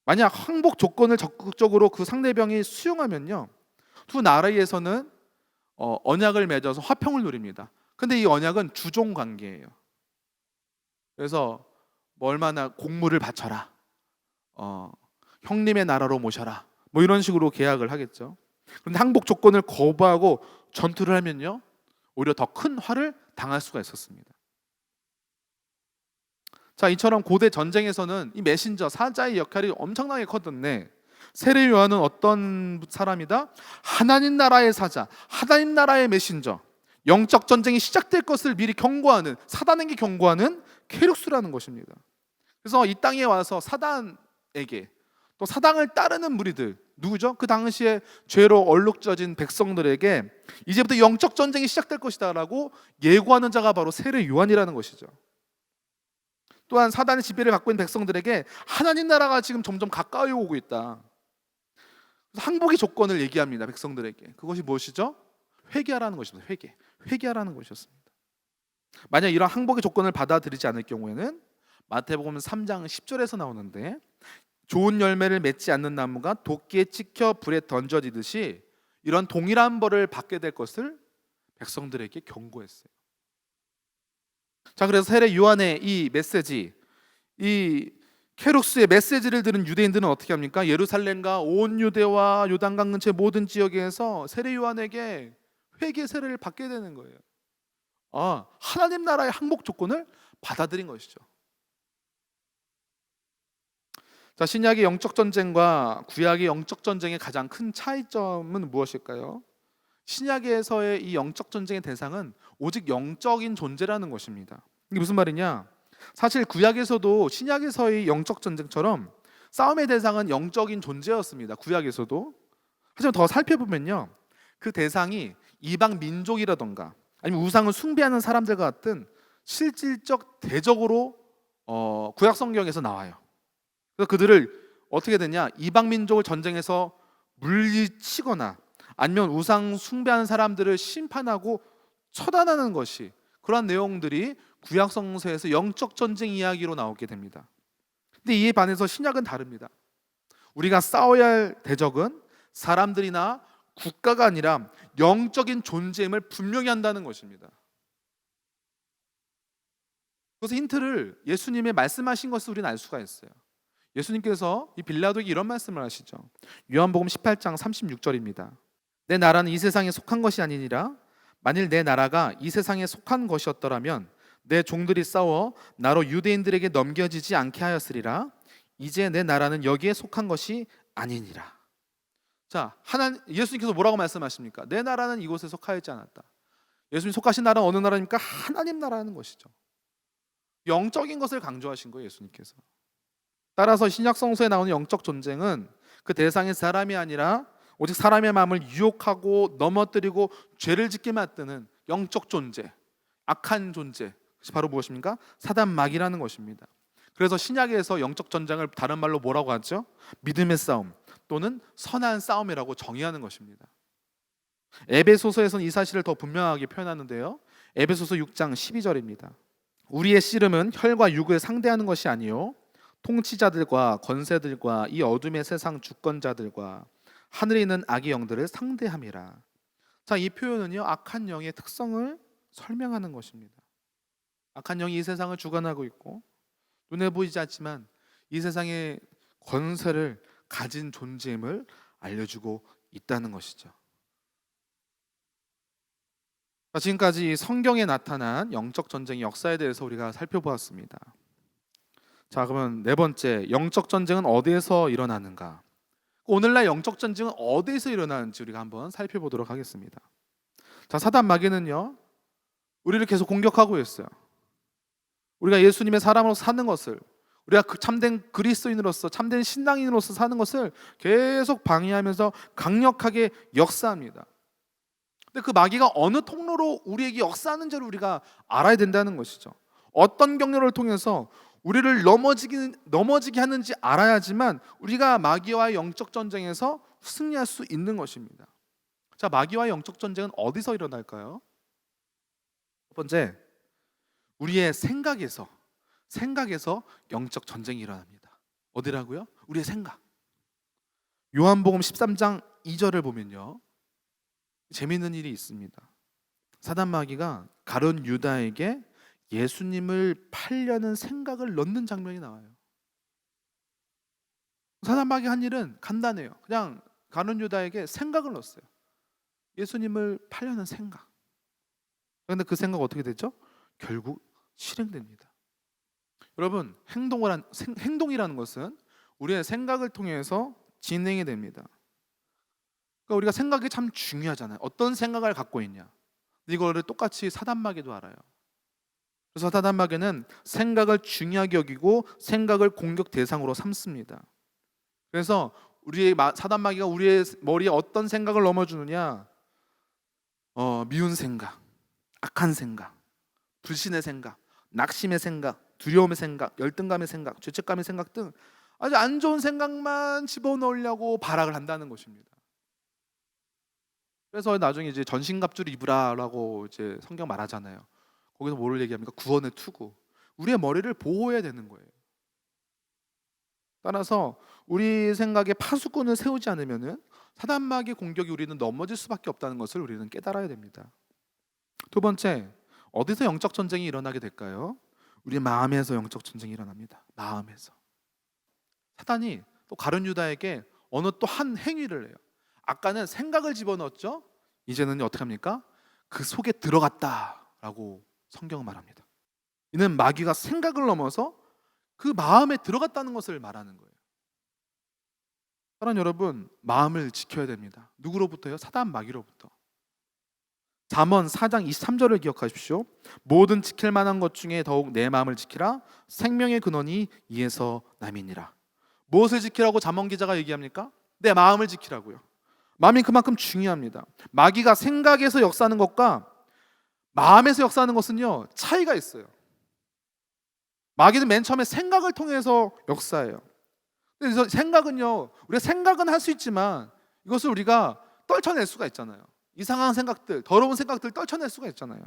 만약 항복 조건을 적극적으로 그 상대방이 수용하면요, 두 나라에서는 언약을 맺어서 화평을 누립니다. 근데 이 언약은 주종 관계예요. 그래서 뭐 얼마나 공물을 바쳐라, 형님의 나라로 모셔라, 뭐 이런 식으로 계약을 하겠죠. 그런데 항복 조건을 거부하고 전투를 하면요, 오히려 더 큰 화를 당할 수가 있었습니다. 자, 이처럼 고대 전쟁에서는 이 메신저 사자의 역할이 엄청나게 컸던데, 세례 요한은 어떤 사람이다? 하나님 나라의 사자, 하나님 나라의 메신저, 영적 전쟁이 시작될 것을 미리 경고하는, 사단에게 경고하는 케룩스라는 것입니다. 그래서 이 땅에 와서 사단에게, 또 사단을 따르는 무리들, 누구죠? 그 당시에 죄로 얼룩져진 백성들에게 이제부터 영적 전쟁이 시작될 것이다 라고 예고하는 자가 바로 세례 요한이라는 것이죠. 또한 사단의 지배를 갖고 있는 백성들에게 하나님 나라가 지금 점점 가까이 오고 있다. 그래서 항복의 조건을 얘기합니다. 백성들에게. 그것이 무엇이죠? 회개하라는 것입니다. 회개하라는 것이었습니다. 만약 이런 항복의 조건을 받아들이지 않을 경우에는 마태복음 3장 10절에서 나오는데, 좋은 열매를 맺지 않는 나무가 도끼에 찍혀 불에 던져지듯이 이런 동일한 벌을 받게 될 것을 백성들에게 경고했어요. 자, 그래서 세례 요한의 이 메시지, 이 케룩스의 메시지를 들은 유대인들은 어떻게 합니까? 예루살렘과 온 유대와 요단강 근처의 모든 지역에서 세례 요한에게 회개 세례를 받게 되는 거예요. 하나님 나라의 항복 조건을 받아들인 것이죠. 자, 신약의 영적 전쟁과 구약의 영적 전쟁의 가장 큰 차이점은 무엇일까요? 신약에서의 이 영적 전쟁의 대상은 오직 영적인 존재라는 것입니다. 이게 무슨 말이냐? 사실 구약에서도 신약에서의 영적 전쟁처럼 싸움의 대상은 영적인 존재였습니다. 구약에서도. 하지만 더 살펴보면요, 그 대상이 이방 민족이라던가 아니면 우상을 숭배하는 사람들과 같은 실질적 대적으로 구약 성경에서 나와요. 그래서 그들을 어떻게 되냐? 이방 민족을 전쟁에서 물리치거나 아니면 우상 숭배하는 사람들을 심판하고 처단하는 것이, 그러한 내용들이 구약 성서에서 영적 전쟁 이야기로 나오게 됩니다. 근데 이에 반해서 신약은 다릅니다. 우리가 싸워야 할 대적은 사람들이나 국가가 아니라 영적인 존재임을 분명히 한다는 것입니다. 그래서 힌트를 예수님의 말씀하신 것을 우리는 알 수가 있어요. 예수님께서 이 빌라도에게 이런 말씀을 하시죠. 요한복음 18장 36절입니다. 내 나라는 이 세상에 속한 것이 아니니라. 만일 내 나라가 이 세상에 속한 것이었더라면 내 종들이 싸워 나로 유대인들에게 넘겨지지 않게 하였으리라. 이제 내 나라는 여기에 속한 것이 아니니라. 자, 예수님께서 뭐라고 말씀하십니까? 내 나라는 이곳에 속하여 있지 않았다. 예수님 속하신 나라는 어느 나라입니까? 하나님 나라는 것이죠. 영적인 것을 강조하신 거예요, 예수님께서. 따라서 신약 성서에 나오는 영적 전쟁은 그 대상의 사람이 아니라 오직 사람의 마음을 유혹하고 넘어뜨리고 죄를 짓게 만드는 영적 존재, 악한 존재, 그것이 바로 무엇입니까? 사단 마귀라는 것입니다. 그래서 신약에서 영적 전쟁을 다른 말로 뭐라고 하죠? 믿음의 싸움 또는 선한 싸움이라고 정의하는 것입니다. 에베소서에서는 이 사실을 더 분명하게 표현하는데요. 에베소서 6장 12절입니다. 우리의 씨름은 혈과 육을 상대하는 것이 아니요 통치자들과 권세들과 이 어둠의 세상 주권자들과 하늘에 있는 악의 영들을 상대함이라. 자, 이 표현은요, 악한 영의 특성을 설명하는 것입니다. 악한 영이 이 세상을 주관하고 있고 눈에 보이지 않지만 이 세상의 권세를 가진 존재임을 알려주고 있다는 것이죠. 자, 지금까지 성경에 나타난 영적 전쟁의 역사에 대해서 우리가 살펴보았습니다. 자, 그러면 네 번째, 영적 전쟁은 어디에서 일어나는가? 오늘날 영적 전쟁은 어디에서 일어나는지 우리가 한번 살펴보도록 하겠습니다. 자, 사단 마귀는요, 우리를 계속 공격하고 있어요. 우리가 예수님의 사람으로 사는 것을, 우리가 참된 그리스도인으로서, 참된 신앙인으로서 사는 것을 계속 방해하면서 강력하게 역사합니다. 근데 그 마귀가 어느 통로로 우리에게 역사하는지를 우리가 알아야 된다는 것이죠. 어떤 경로를 통해서 우리를 넘어지게 하는지 알아야지만 우리가 마귀와의 영적 전쟁에서 승리할 수 있는 것입니다. 자, 마귀와의 영적 전쟁은 어디서 일어날까요? 첫 번째, 우리의 생각에서 영적 전쟁이 일어납니다. 어디라고요? 우리의 생각. 요한복음 13장 2절을 보면요, 재미있는 일이 있습니다. 사단 마귀가 가룟 유다에게 예수님을 팔려는 생각을 넣는 장면이 나와요. 사단 마귀가 한 일은 간단해요. 그냥 가룟 유다에게 생각을 넣었어요. 예수님을 팔려는 생각. 그런데 그 생각 어떻게 되죠? 결국 실행됩니다. 여러분, 행동이라는 것은 우리의 생각을 통해서 진행이 됩니다. 그러니까 우리가 생각이 참 중요하잖아요. 어떤 생각을 갖고 있냐. 이거를 똑같이 사단마귀도 알아요. 그래서 사단마귀는 생각을 중요하게 여기고 생각을 공격 대상으로 삼습니다. 그래서 사단마귀가 우리의 머리에 어떤 생각을 넘어주느냐, 미운 생각, 악한 생각, 불신의 생각, 낙심의 생각, 두려움의 생각, 열등감의 생각, 죄책감의 생각 등 아주 안 좋은 생각만 집어넣으려고 발악을 한다는 것입니다. 그래서 나중에 이제 전신갑주를 입으라라고 이제 성경 말하잖아요. 거기서 뭐를 얘기합니까? 구원의 투구. 우리의 머리를 보호해야 되는 거예요. 따라서 우리 생각에 파수꾼을 세우지 않으면은 사단마귀의 공격이 우리는 넘어질 수밖에 없다는 것을 우리는 깨달아야 됩니다. 두 번째, 어디서 영적 전쟁이 일어나게 될까요? 우리 마음에서 영적 전쟁이 일어납니다. 마음에서. 사단이 또 가룟 유다에게 어느 또 한 행위를 해요. 아까는 생각을 집어넣었죠. 이제는 어떻게 합니까? 그 속에 들어갔다라고 성경은 말합니다. 이는 마귀가 생각을 넘어서 그 마음에 들어갔다는 것을 말하는 거예요. 사랑하는 여러분, 마음을 지켜야 됩니다. 누구로부터요? 사단 마귀로부터. 잠언 4장 23절을 기억하십시오. 모든 지킬 만한 것 중에 더욱 내 마음을 지키라. 생명의 근원이 이에서 남이니라. 무엇을 지키라고 잠언 기자가 얘기합니까? 내 마음을 지키라고요. 마음이 그만큼 중요합니다. 마귀가 생각에서 역사하는 것과 마음에서 역사하는 것은요, 차이가 있어요. 마귀는 맨 처음에 생각을 통해서 역사해요. 그래서 생각은요, 우리가 생각은 할 수 있지만 이것을 우리가 떨쳐낼 수가 있잖아요. 이상한 생각들, 더러운 생각들 떨쳐낼 수가 있잖아요.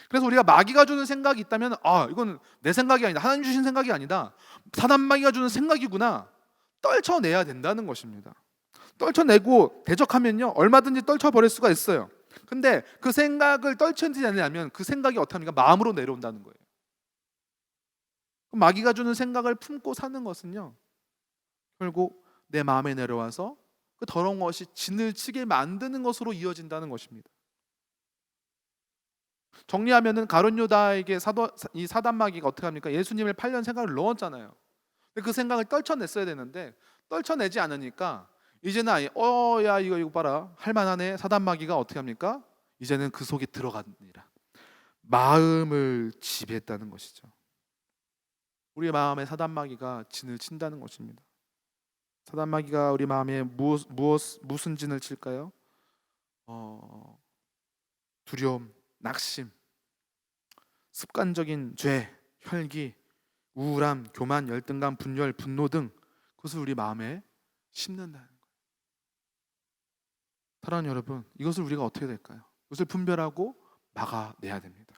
그래서 우리가 마귀가 주는 생각이 있다면, 이건 내 생각이 아니다, 하나님 주신 생각이 아니다, 사단마귀가 주는 생각이구나, 떨쳐내야 된다는 것입니다. 떨쳐내고 대적하면요, 얼마든지 떨쳐버릴 수가 있어요. 근데 그 생각을 떨쳐내지 않으면 그 생각이 어떻게 합니까? 마음으로 내려온다는 거예요. 마귀가 주는 생각을 품고 사는 것은요, 결국 내 마음에 내려와서 그 더러운 것이 진을 치게 만드는 것으로 이어진다는 것입니다. 정리하면은 가룟 유다에게 이 사단마귀가 어떻게 합니까? 예수님을 팔려는 생각을 넣었잖아요. 근데 그 생각을 떨쳐냈어야 되는데 떨쳐내지 않으니까 이제는 야 이거 봐라, 할만하네. 사단마귀가 어떻게 합니까? 이제는 그 속에 들어가니라. 마음을 지배했다는 것이죠. 우리 마음에 사단마귀가 진을 친다는 것입니다. 사단마귀가 우리 마음에 무슨 진을 칠까요? 두려움, 낙심, 습관적인 죄, 혈기, 우울함, 교만, 열등감, 분열, 분노 등 그것을 우리 마음에 심는다는 거예요. 사랑하는 여러분, 이것을 우리가 어떻게 될까요? 이것을 분별하고 막아내야 됩니다.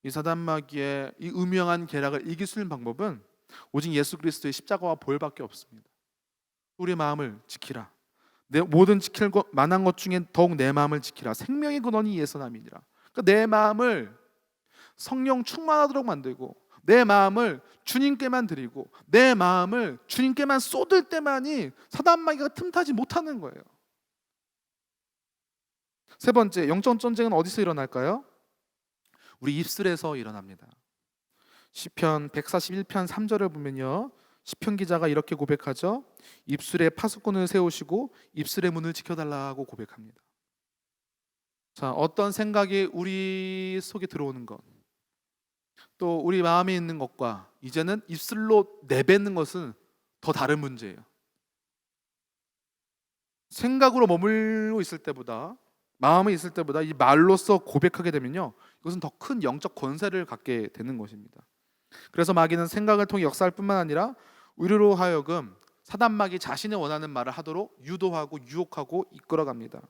이 사단마귀의 이 음흉한 계략을 이길 수 있는 방법은 오직 예수 그리스도의 십자가와 보혈밖에 없습니다. 우리 마음을 지키라. 내 모든 지킬 만한 것 중에 더욱 내 마음을 지키라. 생명의 근원이 이에서 남이니라. 그러니까 내 마음을 성령 충만하도록 만들고, 내 마음을 주님께만 드리고, 내 마음을 주님께만 쏟을 때만이 사단마귀가 틈타지 못하는 거예요. 세 번째, 영적 전쟁은 어디서 일어날까요? 우리 입술에서 일어납니다. 시편 141편 3절을 보면요, 시편 기자가 이렇게 고백하죠. 입술에 파수꾼을 세우시고 입술의 문을 지켜달라고 고백합니다. 자, 어떤 생각이 우리 속에 들어오는 것, 또 우리 마음에 있는 것과 이제는 입술로 내뱉는 것은 더 다른 문제예요. 생각으로 머물고 있을 때보다, 마음에 있을 때보다 이 말로써 고백하게 되면요, 이것은 더 큰 영적 권세를 갖게 되는 것입니다. 그래서 마귀는 생각을 통해 역사할 뿐만 아니라 우리로 하여금 사단마귀 자신이 원하는 말을 하도록 유도하고 유혹하고 이끌어갑니다.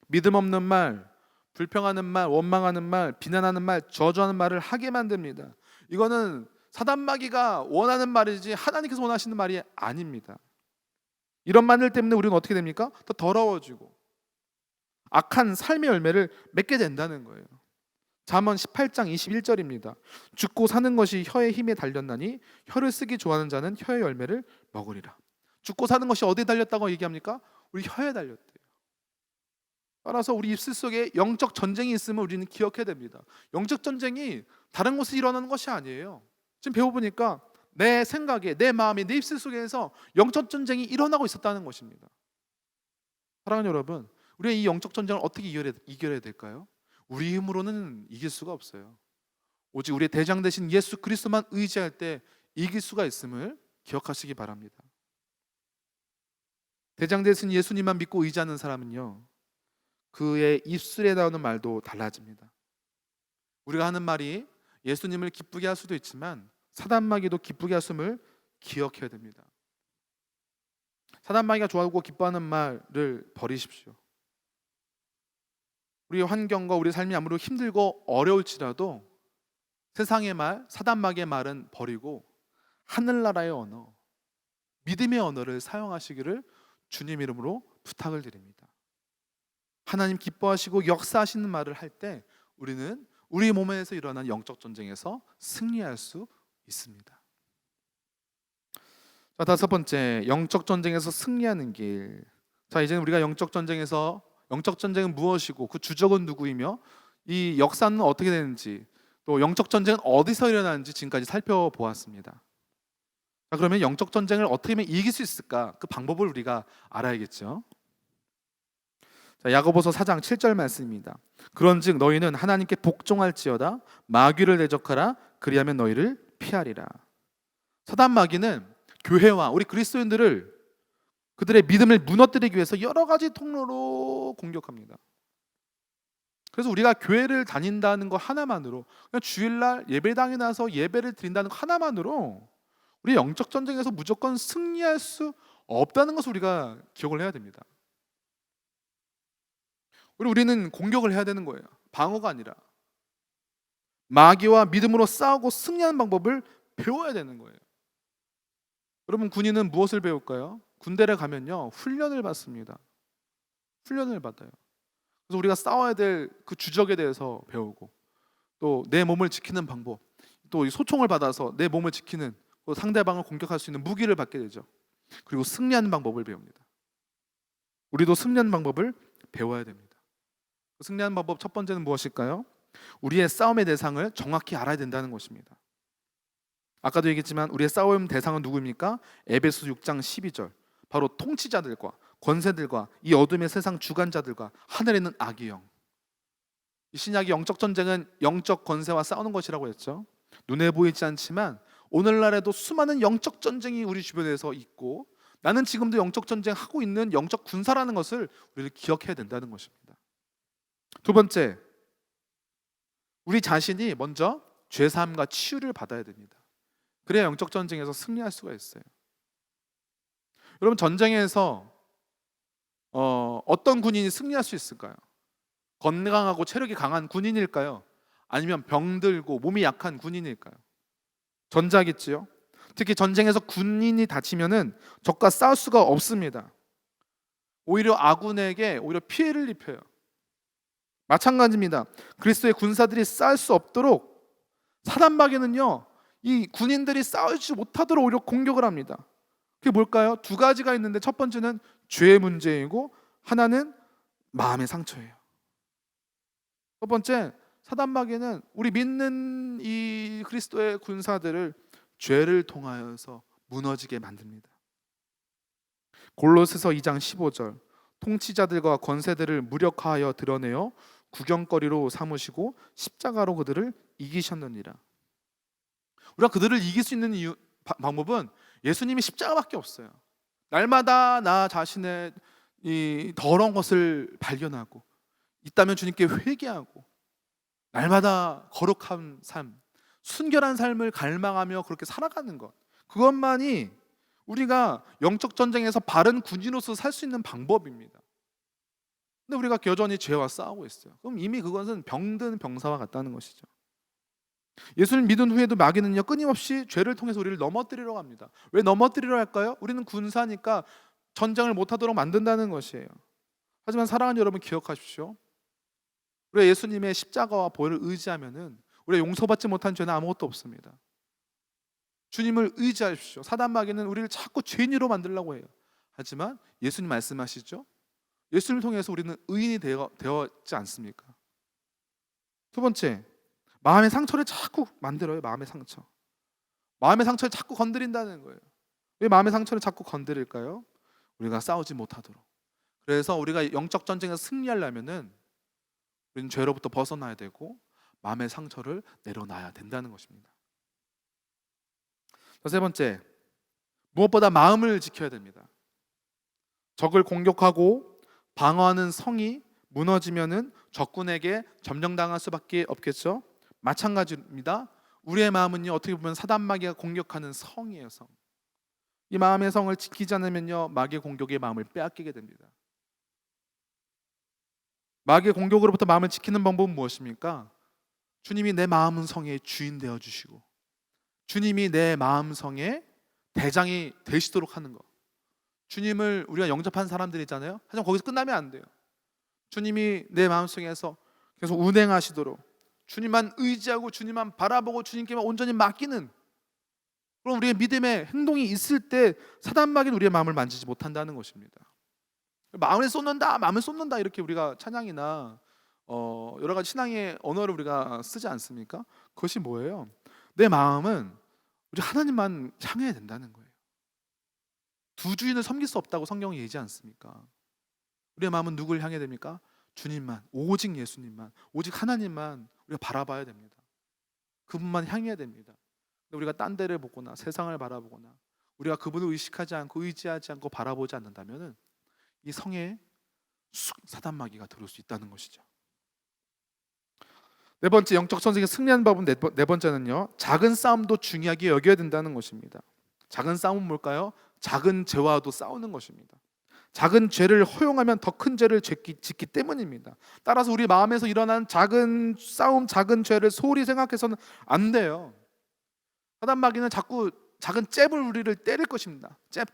믿음 없는 말, 불평하는 말, 원망하는 말, 비난하는 말, 저주하는 말을 하게 만듭니다. 이거는 사단마귀가 원하는 말이지 하나님께서 원하시는 말이 아닙니다. 이런 말들 때문에 우리는 어떻게 됩니까? 더 더러워지고 악한 삶의 열매를 맺게 된다는 거예요. 잠언 18장 21절입니다. 죽고 사는 것이 혀의 힘에 달렸나니 혀를 쓰기 좋아하는 자는 혀의 열매를 먹으리라. 죽고 사는 것이 어디에 달렸다고 얘기합니까? 우리 혀에 달렸대요. 따라서 우리 입술 속에 영적 전쟁이 있으면 우리는 기억해야 됩니다. 영적 전쟁이 다른 곳에 일어나는 것이 아니에요. 지금 배워보니까 내 생각에, 내 마음에, 내 입술 속에서 영적 전쟁이 일어나고 있었다는 것입니다. 사랑하는 여러분, 우리가 이 영적 전쟁을 어떻게 이겨야 될까요? 우리 힘으로는 이길 수가 없어요. 오직 우리의 대장 되신 예수 그리스도만 의지할 때 이길 수가 있음을 기억하시기 바랍니다. 대장 되신 예수님만 믿고 의지하는 사람은요, 그의 입술에 나오는 말도 달라집니다. 우리가 하는 말이 예수님을 기쁘게 할 수도 있지만 사단마귀도 기쁘게 했음을 기억해야 됩니다. 사단마귀가 좋아하고 기뻐하는 말을 버리십시오. 우리의 환경과 우리 삶이 아무리 힘들고 어려울지라도 세상의 말, 사단마귀의 말은 버리고 하늘나라의 언어, 믿음의 언어를 사용하시기를 주님 이름으로 부탁을 드립니다. 하나님 기뻐하시고 역사하시는 말을 할 때 우리는 우리 몸에서 일어난 영적 전쟁에서 승리할 수 있습니다. 자, 다섯 번째, 영적 전쟁에서 승리하는 길. 자, 이제는 우리가 영적 전쟁은 무엇이고 그 주적은 누구이며 이 역사는 어떻게 되는지, 또 영적 전쟁은 어디서 일어나는지 지금까지 살펴보았습니다. 자, 그러면 영적 전쟁을 어떻게 하면 이길 수 있을까? 그 방법을 우리가 알아야겠죠. 자, 야고보서 4장 7절 말씀입니다. 그런즉 너희는 하나님께 복종할지어다 마귀를 대적하라 그리하면 너희를 피하리라. 사단 마귀는 교회와 우리 그리스도인들을, 그들의 믿음을 무너뜨리기 위해서 여러 가지 통로로 공격합니다. 그래서 우리가 교회를 다닌다는 것 하나만으로, 그냥 주일날 예배당에 나서 예배를 드린다는 것 하나만으로 우리 영적 전쟁에서 무조건 승리할 수 없다는 것을 우리가 기억을 해야 됩니다. 우리는 공격을 해야 되는 거예요. 방어가 아니라 마귀와 믿음으로 싸우고 승리하는 방법을 배워야 되는 거예요. 여러분, 군인은 무엇을 배울까요? 군대를 가면요, 훈련을 받습니다. 훈련을 받아요. 그래서 우리가 싸워야 될 그 주적에 대해서 배우고, 또 내 몸을 지키는 방법, 또 소총을 받아서 내 몸을 지키는, 또 상대방을 공격할 수 있는 무기를 받게 되죠. 그리고 승리하는 방법을 배웁니다. 우리도 승리하는 방법을 배워야 됩니다. 승리하는 방법 첫 번째는 무엇일까요? 우리의 싸움의 대상을 정확히 알아야 된다는 것입니다. 아까도 얘기했지만 우리의 싸움 대상은 누구입니까? 에베소 6장 12절, 바로 통치자들과 권세들과 이 어둠의 세상 주관자들과 하늘에 있는 악의 영. 이 신약의 영적 전쟁은 영적 권세와 싸우는 것이라고 했죠. 눈에 보이지 않지만 오늘날에도 수많은 영적 전쟁이 우리 주변에서 있고, 나는 지금도 영적 전쟁하고 있는 영적 군사라는 것을 우리를 기억해야 된다는 것입니다. 두 번째, 우리 자신이 먼저 죄사함과 치유를 받아야 됩니다. 그래야 영적 전쟁에서 승리할 수가 있어요. 여러분, 전쟁에서 어떤 군인이 승리할 수 있을까요? 건강하고 체력이 강한 군인일까요? 아니면 병들고 몸이 약한 군인일까요? 전자겠지요. 특히 전쟁에서 군인이 다치면은 적과 싸울 수가 없습니다. 오히려 아군에게 오히려 피해를 입혀요. 마찬가지입니다. 그리스도의 군사들이 싸울 수 없도록 사단마귀는요, 이 군인들이 싸우지 못하도록 오히려 공격을 합니다. 그게 뭘까요? 두 가지가 있는데, 첫 번째는 죄의 문제이고 하나는 마음의 상처예요. 첫 번째, 사단마귀는 우리 믿는 이 그리스도의 군사들을 죄를 통하여서 무너지게 만듭니다. 골로새서 2장 15절, 통치자들과 권세들을 무력화하여 드러내어 구경거리로 삼으시고 십자가로 그들을 이기셨느니라. 우리가 그들을 이길 수 있는 방법은 예수님이 십자가밖에 없어요. 날마다 나 자신의 이 더러운 것을 발견하고, 있다면 주님께 회개하고, 날마다 거룩한 삶, 순결한 삶을 갈망하며 그렇게 살아가는 것, 그것만이 우리가 영적 전쟁에서 바른 군인으로서 살 수 있는 방법입니다. 근데 우리가 여전히 죄와 싸우고 있어요. 그럼 이미 그것은 병든 병사와 같다는 것이죠. 예수를 믿은 후에도 마귀는요, 끊임없이 죄를 통해서 우리를 넘어뜨리려 합니다. 왜 넘어뜨리려 할까요? 우리는 군사니까 전쟁을 못하도록 만든다는 것이에요. 하지만 사랑하는 여러분, 기억하십시오. 우리가 예수님의 십자가와 보혈을 의지하면은 우리가 용서받지 못한 죄는 아무것도 없습니다. 주님을 의지하십시오. 사단마귀는 우리를 자꾸 죄인으로 만들려고 해요. 하지만 예수님 말씀하시죠, 예수를 통해서 우리는 의인이 되었지 않습니까? 두 번째, 마음의 상처를 자꾸 만들어요. 마음의 상처를 자꾸 건드린다는 거예요. 왜 마음의 상처를 자꾸 건드릴까요? 우리가 싸우지 못하도록. 그래서 우리가 영적 전쟁에서 승리하려면은 우리는 죄로부터 벗어나야 되고 마음의 상처를 내려놔야 된다는 것입니다. 세 번째, 무엇보다 마음을 지켜야 됩니다. 적을 공격하고 방어하는 성이 무너지면은 적군에게 점령당할 수밖에 없겠죠. 마찬가지입니다. 우리의 마음은요, 어떻게 보면 사단 마귀가 공격하는 성이에요. 성. 이 마음의 성을 지키지 않으면요, 마귀의 공격의 마음을 빼앗기게 됩니다. 마귀의 공격으로부터 마음을 지키는 방법은 무엇입니까? 주님이 내 마음 성의 주인 되어 주시고 주님이 내 마음 성의 대장이 되시도록 하는 것. 주님을 우리가 영접한 사람들이잖아요. 하지만 거기서 끝나면 안 돼요. 주님이 내 마음속에서 계속 운행하시도록 주님만 의지하고 주님만 바라보고 주님께만 온전히 맡기는 그런 우리의 믿음의 행동이 있을 때 사단 마귀는 우리의 마음을 만지지 못한다는 것입니다. 마음을 쏟는다, 마음을 쏟는다 이렇게 우리가 찬양이나 여러 가지 신앙의 언어를 우리가 쓰지 않습니까? 그것이 뭐예요? 내 마음은 우리 하나님만 향해야 된다는 거예요. 두 주인을 섬길 수 없다고 성경이 얘기하지 않습니까? 우리의 마음은 누굴 향해야 됩니까? 주님만, 오직 예수님만, 오직 하나님만 우리가 바라봐야 됩니다. 그분만 향해야 됩니다. 우리가 딴 데를 보거나 세상을 바라보거나 우리가 그분을 의식하지 않고 의지하지 않고 바라보지 않는다면 이 성에 사단 마귀가 들어올 수 있다는 것이죠. 네 번째, 영적 전쟁에 승리하는 법은 네 번째는요, 작은 싸움도 중요하게 여겨야 된다는 것입니다. 작은 싸움은 뭘까요? 작은 죄와도 싸우는 것입니다. 작은 죄를 허용하면 더 큰 죄를 짓기 때문입니다. 따라서 우리 마음에서 일어난 작은 싸움, 작은 죄를 소홀히 생각해서는 안 돼요. 사단 마귀는 자꾸 작은 잽을 우리를 때릴 것입니다. 잽.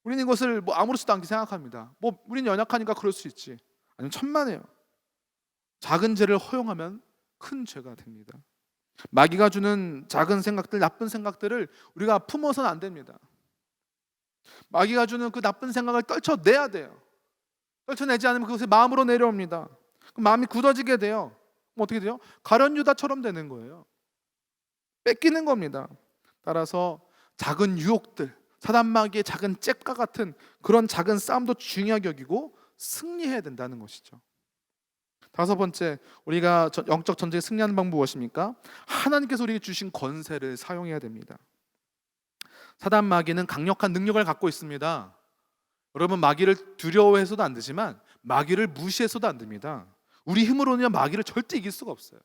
우리는 이것을 아무렇지도 않게 생각합니다. 우리는 연약하니까 그럴 수 있지. 아니면 천만에요. 작은 죄를 허용하면 큰 죄가 됩니다. 마귀가 주는 작은 생각들, 나쁜 생각들을 우리가 품어서는 안 됩니다. 마귀가 주는 그 나쁜 생각을 떨쳐내야 돼요. 떨쳐내지 않으면 그것이 마음으로 내려옵니다. 그럼 마음이 굳어지게 돼요. 그럼 어떻게 돼요? 가룟 유다처럼 되는 거예요. 뺏기는 겁니다. 따라서 작은 유혹들, 사단 마귀의 작은 잽과 같은 그런 작은 싸움도 중요하게 여기고 승리해야 된다는 것이죠. 다섯 번째, 우리가 영적 전쟁에 승리하는 방법은 무엇입니까? 하나님께서 우리에게 주신 권세를 사용해야 됩니다. 사단 마귀는 강력한 능력을 갖고 있습니다. 여러분, 마귀를 두려워해서도 안 되지만 마귀를 무시해서도 안 됩니다. 우리 힘으로는 마귀를 절대 이길 수가 없어요.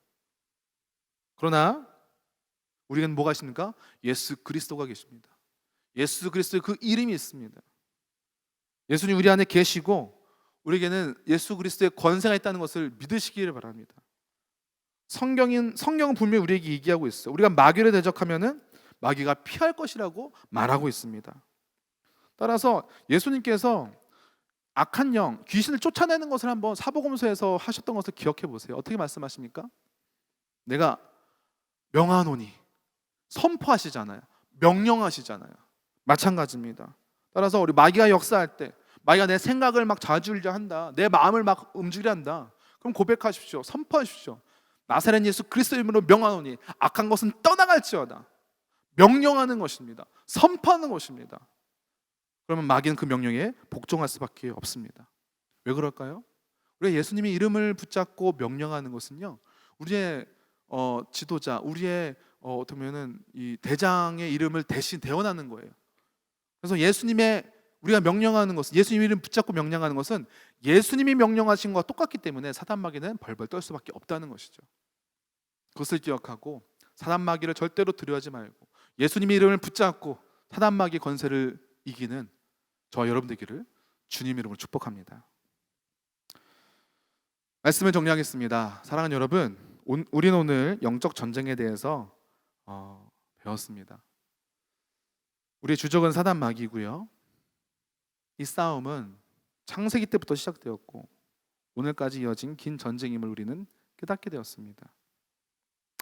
그러나 우리는 뭐가 있습니까? 예수 그리스도가 계십니다. 예수 그리스도의 그 이름이 있습니다. 예수님 우리 안에 계시고 우리에게는 예수 그리스도의 권세가 있다는 것을 믿으시기를 바랍니다. 성경은 분명히 우리에게 얘기하고 있어요. 우리가 마귀를 대적하면은 마귀가 피할 것이라고 말하고 있습니다. 따라서 예수님께서 악한 영, 귀신을 쫓아내는 것을 한번 사복음서에서 하셨던 것을 기억해 보세요. 어떻게 말씀하십니까? 내가 명하노니, 선포하시잖아요. 명령하시잖아요. 마찬가지입니다. 따라서 우리 마귀가 역사할 때 마귀가 내 생각을 막 좌지우지하려 한다, 내 마음을 막 움직이려 한다, 그럼 고백하십시오. 선포하십시오. 나사렛 예수 그리스도 이름으로 명하노니 악한 것은 떠나갈지어다. 명령하는 것입니다. 선포하는 것입니다. 그러면 마귀는 그 명령에 복종할 수밖에 없습니다. 왜 그럴까요? 우리가 예수님의 이름을 붙잡고 명령하는 것은요, 우리의 지도자, 우리의 어떻게면은 이 대장의 이름을 대신 대언하는 거예요. 그래서 우리가 명령하는 것은, 예수님 이름 붙잡고 명령하는 것은 예수님이 명령하신 것과 똑같기 때문에 사단 마귀는 벌벌 떨 수밖에 없다는 것이죠. 그것을 기억하고 사단 마귀를 절대로 두려워하지 말고 예수님의 이름을 붙잡고 사단 마귀 권세를 이기는 저와 여러분 되기를 주님 이름으로 축복합니다. 말씀을 정리하겠습니다. 사랑하는 여러분, 우리는 오늘 영적 전쟁에 대해서 배웠습니다. 우리의 주적은 사단 마귀고요. 이 싸움은 창세기 때부터 시작되었고 오늘까지 이어진 긴 전쟁임을 우리는 깨닫게 되었습니다.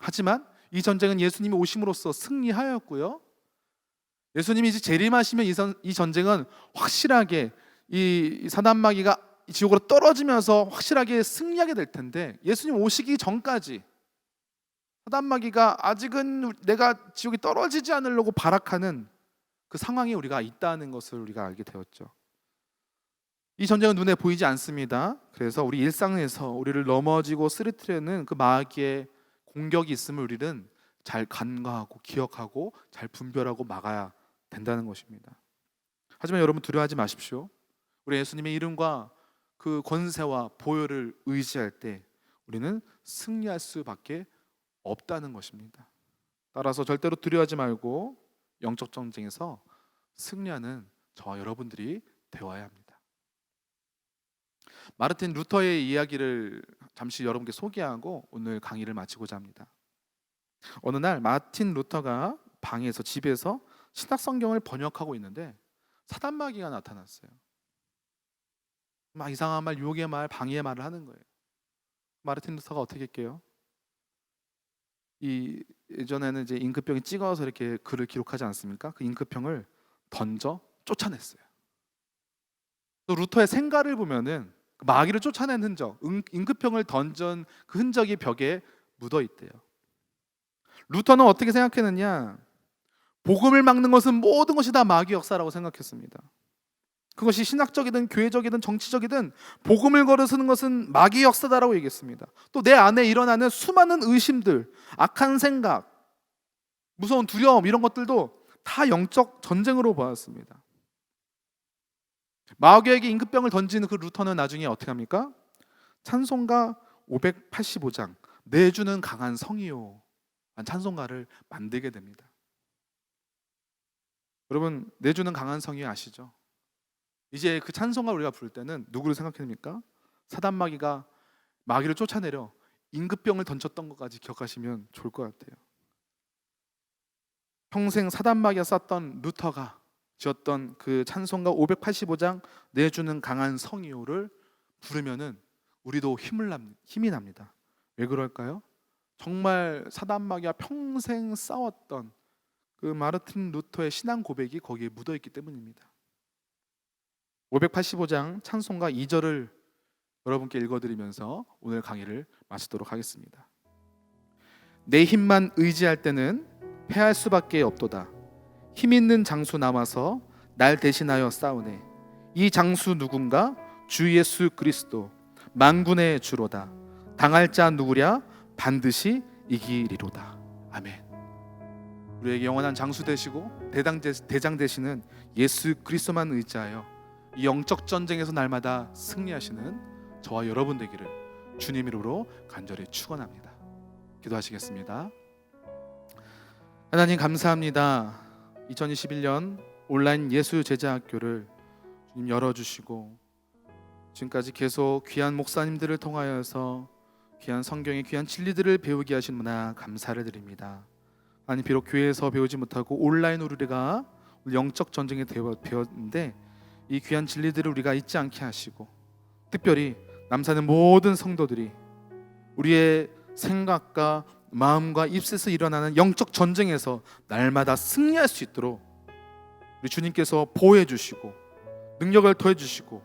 하지만 이 전쟁은 예수님이 오심으로써 승리하였고요, 예수님이 이제 재림하시면 이 전쟁은 확실하게 이 사단 마귀가 지옥으로 떨어지면서 확실하게 승리하게 될 텐데, 예수님 오시기 전까지 사단 마귀가 아직은 내가 지옥에 떨어지지 않으려고 발악하는 그 상황에 우리가 있다는 것을 우리가 알게 되었죠. 이 전쟁은 눈에 보이지 않습니다. 그래서 우리 일상에서 우리를 넘어지고 쓰러뜨리는 그 마귀의 공격이 있음을 우리는 잘 간과하고 기억하고 잘 분별하고 막아야 된다는 것입니다. 하지만 여러분, 두려워하지 마십시오. 우리 예수님의 이름과 그 권세와 보혈을 의지할 때 우리는 승리할 수밖에 없다는 것입니다. 따라서 절대로 두려워하지 말고 영적 전쟁에서 승리하는 저와 여러분들이 되어야 합니다. 마르틴 루터의 이야기를 잠시 여러분께 소개하고 오늘 강의를 마치고자 합니다. 어느 날 마틴 루터가 방에서, 집에서 신약 성경을 번역하고 있는데 사단마귀가 나타났어요. 막 이상한 말, 유혹의 말, 방해의 말을 하는 거예요. 마르틴 루터가 어떻게 했게요? 예전에는 이제 잉크병이 찍어서 이렇게 글을 기록하지 않습니까? 그 잉크병을 던져 쫓아냈어요. 또 루터의 생가를 보면은 그 마귀를 쫓아낸 흔적, 잉크병을 던전 그 흔적이 벽에 묻어 있대요. 루터는 어떻게 생각했느냐? 복음을 막는 것은 모든 것이 다 마귀 역사라고 생각했습니다. 그것이 신학적이든 교회적이든 정치적이든 복음을 걸어서는 것은 마귀 역사다라고 얘기했습니다. 또 내 안에 일어나는 수많은 의심들, 악한 생각, 무서운 두려움, 이런 것들도 다 영적 전쟁으로 보았습니다. 마귀에게 임금병을 던지는 그 루터는 나중에 어떻게 합니까? 찬송가 585장 내주는 강한 성이요 찬송가를 만들게 됩니다. 여러분, 내주는 강한 성이 아시죠? 이제 그 찬송가 우리가 부를 때는 누구를 생각합니까? 사단마귀가 마귀를 쫓아내려 임금병을 던졌던 것까지 기억하시면 좋을 것 같아요. 평생 사단마귀가 쐈던 루터가 지었던 그 찬송가 585장 내주는 강한 성이요를 부르면은 우리도 힘이 납니다. 왜 그럴까요? 정말 사단마귀와 평생 싸웠던 그 마르틴 루터의 신앙 고백이 거기에 묻어있기 때문입니다. 585장 찬송가 2절을 여러분께 읽어드리면서 오늘 강의를 마치도록 하겠습니다. 내 힘만 의지할 때는 패할 수밖에 없도다. 힘 있는 장수 남아서 날 대신하여 싸우네. 이 장수 누군가? 주 예수 그리스도 만군의 주로다. 당할 자 누구랴? 반드시 이기리로다. 아멘. 우리에게 영원한 장수 되시고 대장 되시는 예수 그리스도만 의지하여 이 영적 전쟁에서 날마다 승리하시는 저와 여러분 되기를 주님 이름으로 간절히 축원합니다. 기도하시겠습니다. 하나님 감사합니다. 2021년 온라인 예수 제자학교를 주님 열어주시고 지금까지 계속 귀한 목사님들을 통하여서 귀한 성경의 귀한 진리들을 배우게 하신 문화 감사를 드립니다. 아니 비록 교회에서 배우지 못하고 온라인으로 우리가 영적 전쟁에 배웠는데 이 귀한 진리들을 우리가 잊지 않게 하시고 특별히 남사는 모든 성도들이 우리의 생각과 마음과 입술에서 일어나는 영적 전쟁에서 날마다 승리할 수 있도록 우리 주님께서 보호해 주시고 능력을 더해 주시고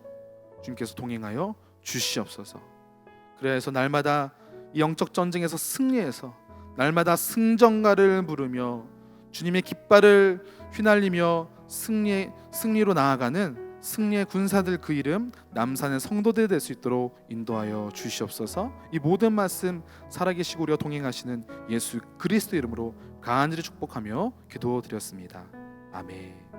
주님께서 동행하여 주시옵소서. 그래서 날마다 이 영적 전쟁에서 승리해서 날마다 승전가를 부르며 주님의 깃발을 휘날리며 승리로 나아가는 승리의 군사들 그 이름 남산의 성도들 될 수 있도록 인도하여 주시옵소서. 이 모든 말씀 살아계시고 우리와 동행하시는 예수 그리스도 이름으로 간절히 축복하며 기도드렸습니다. 아멘.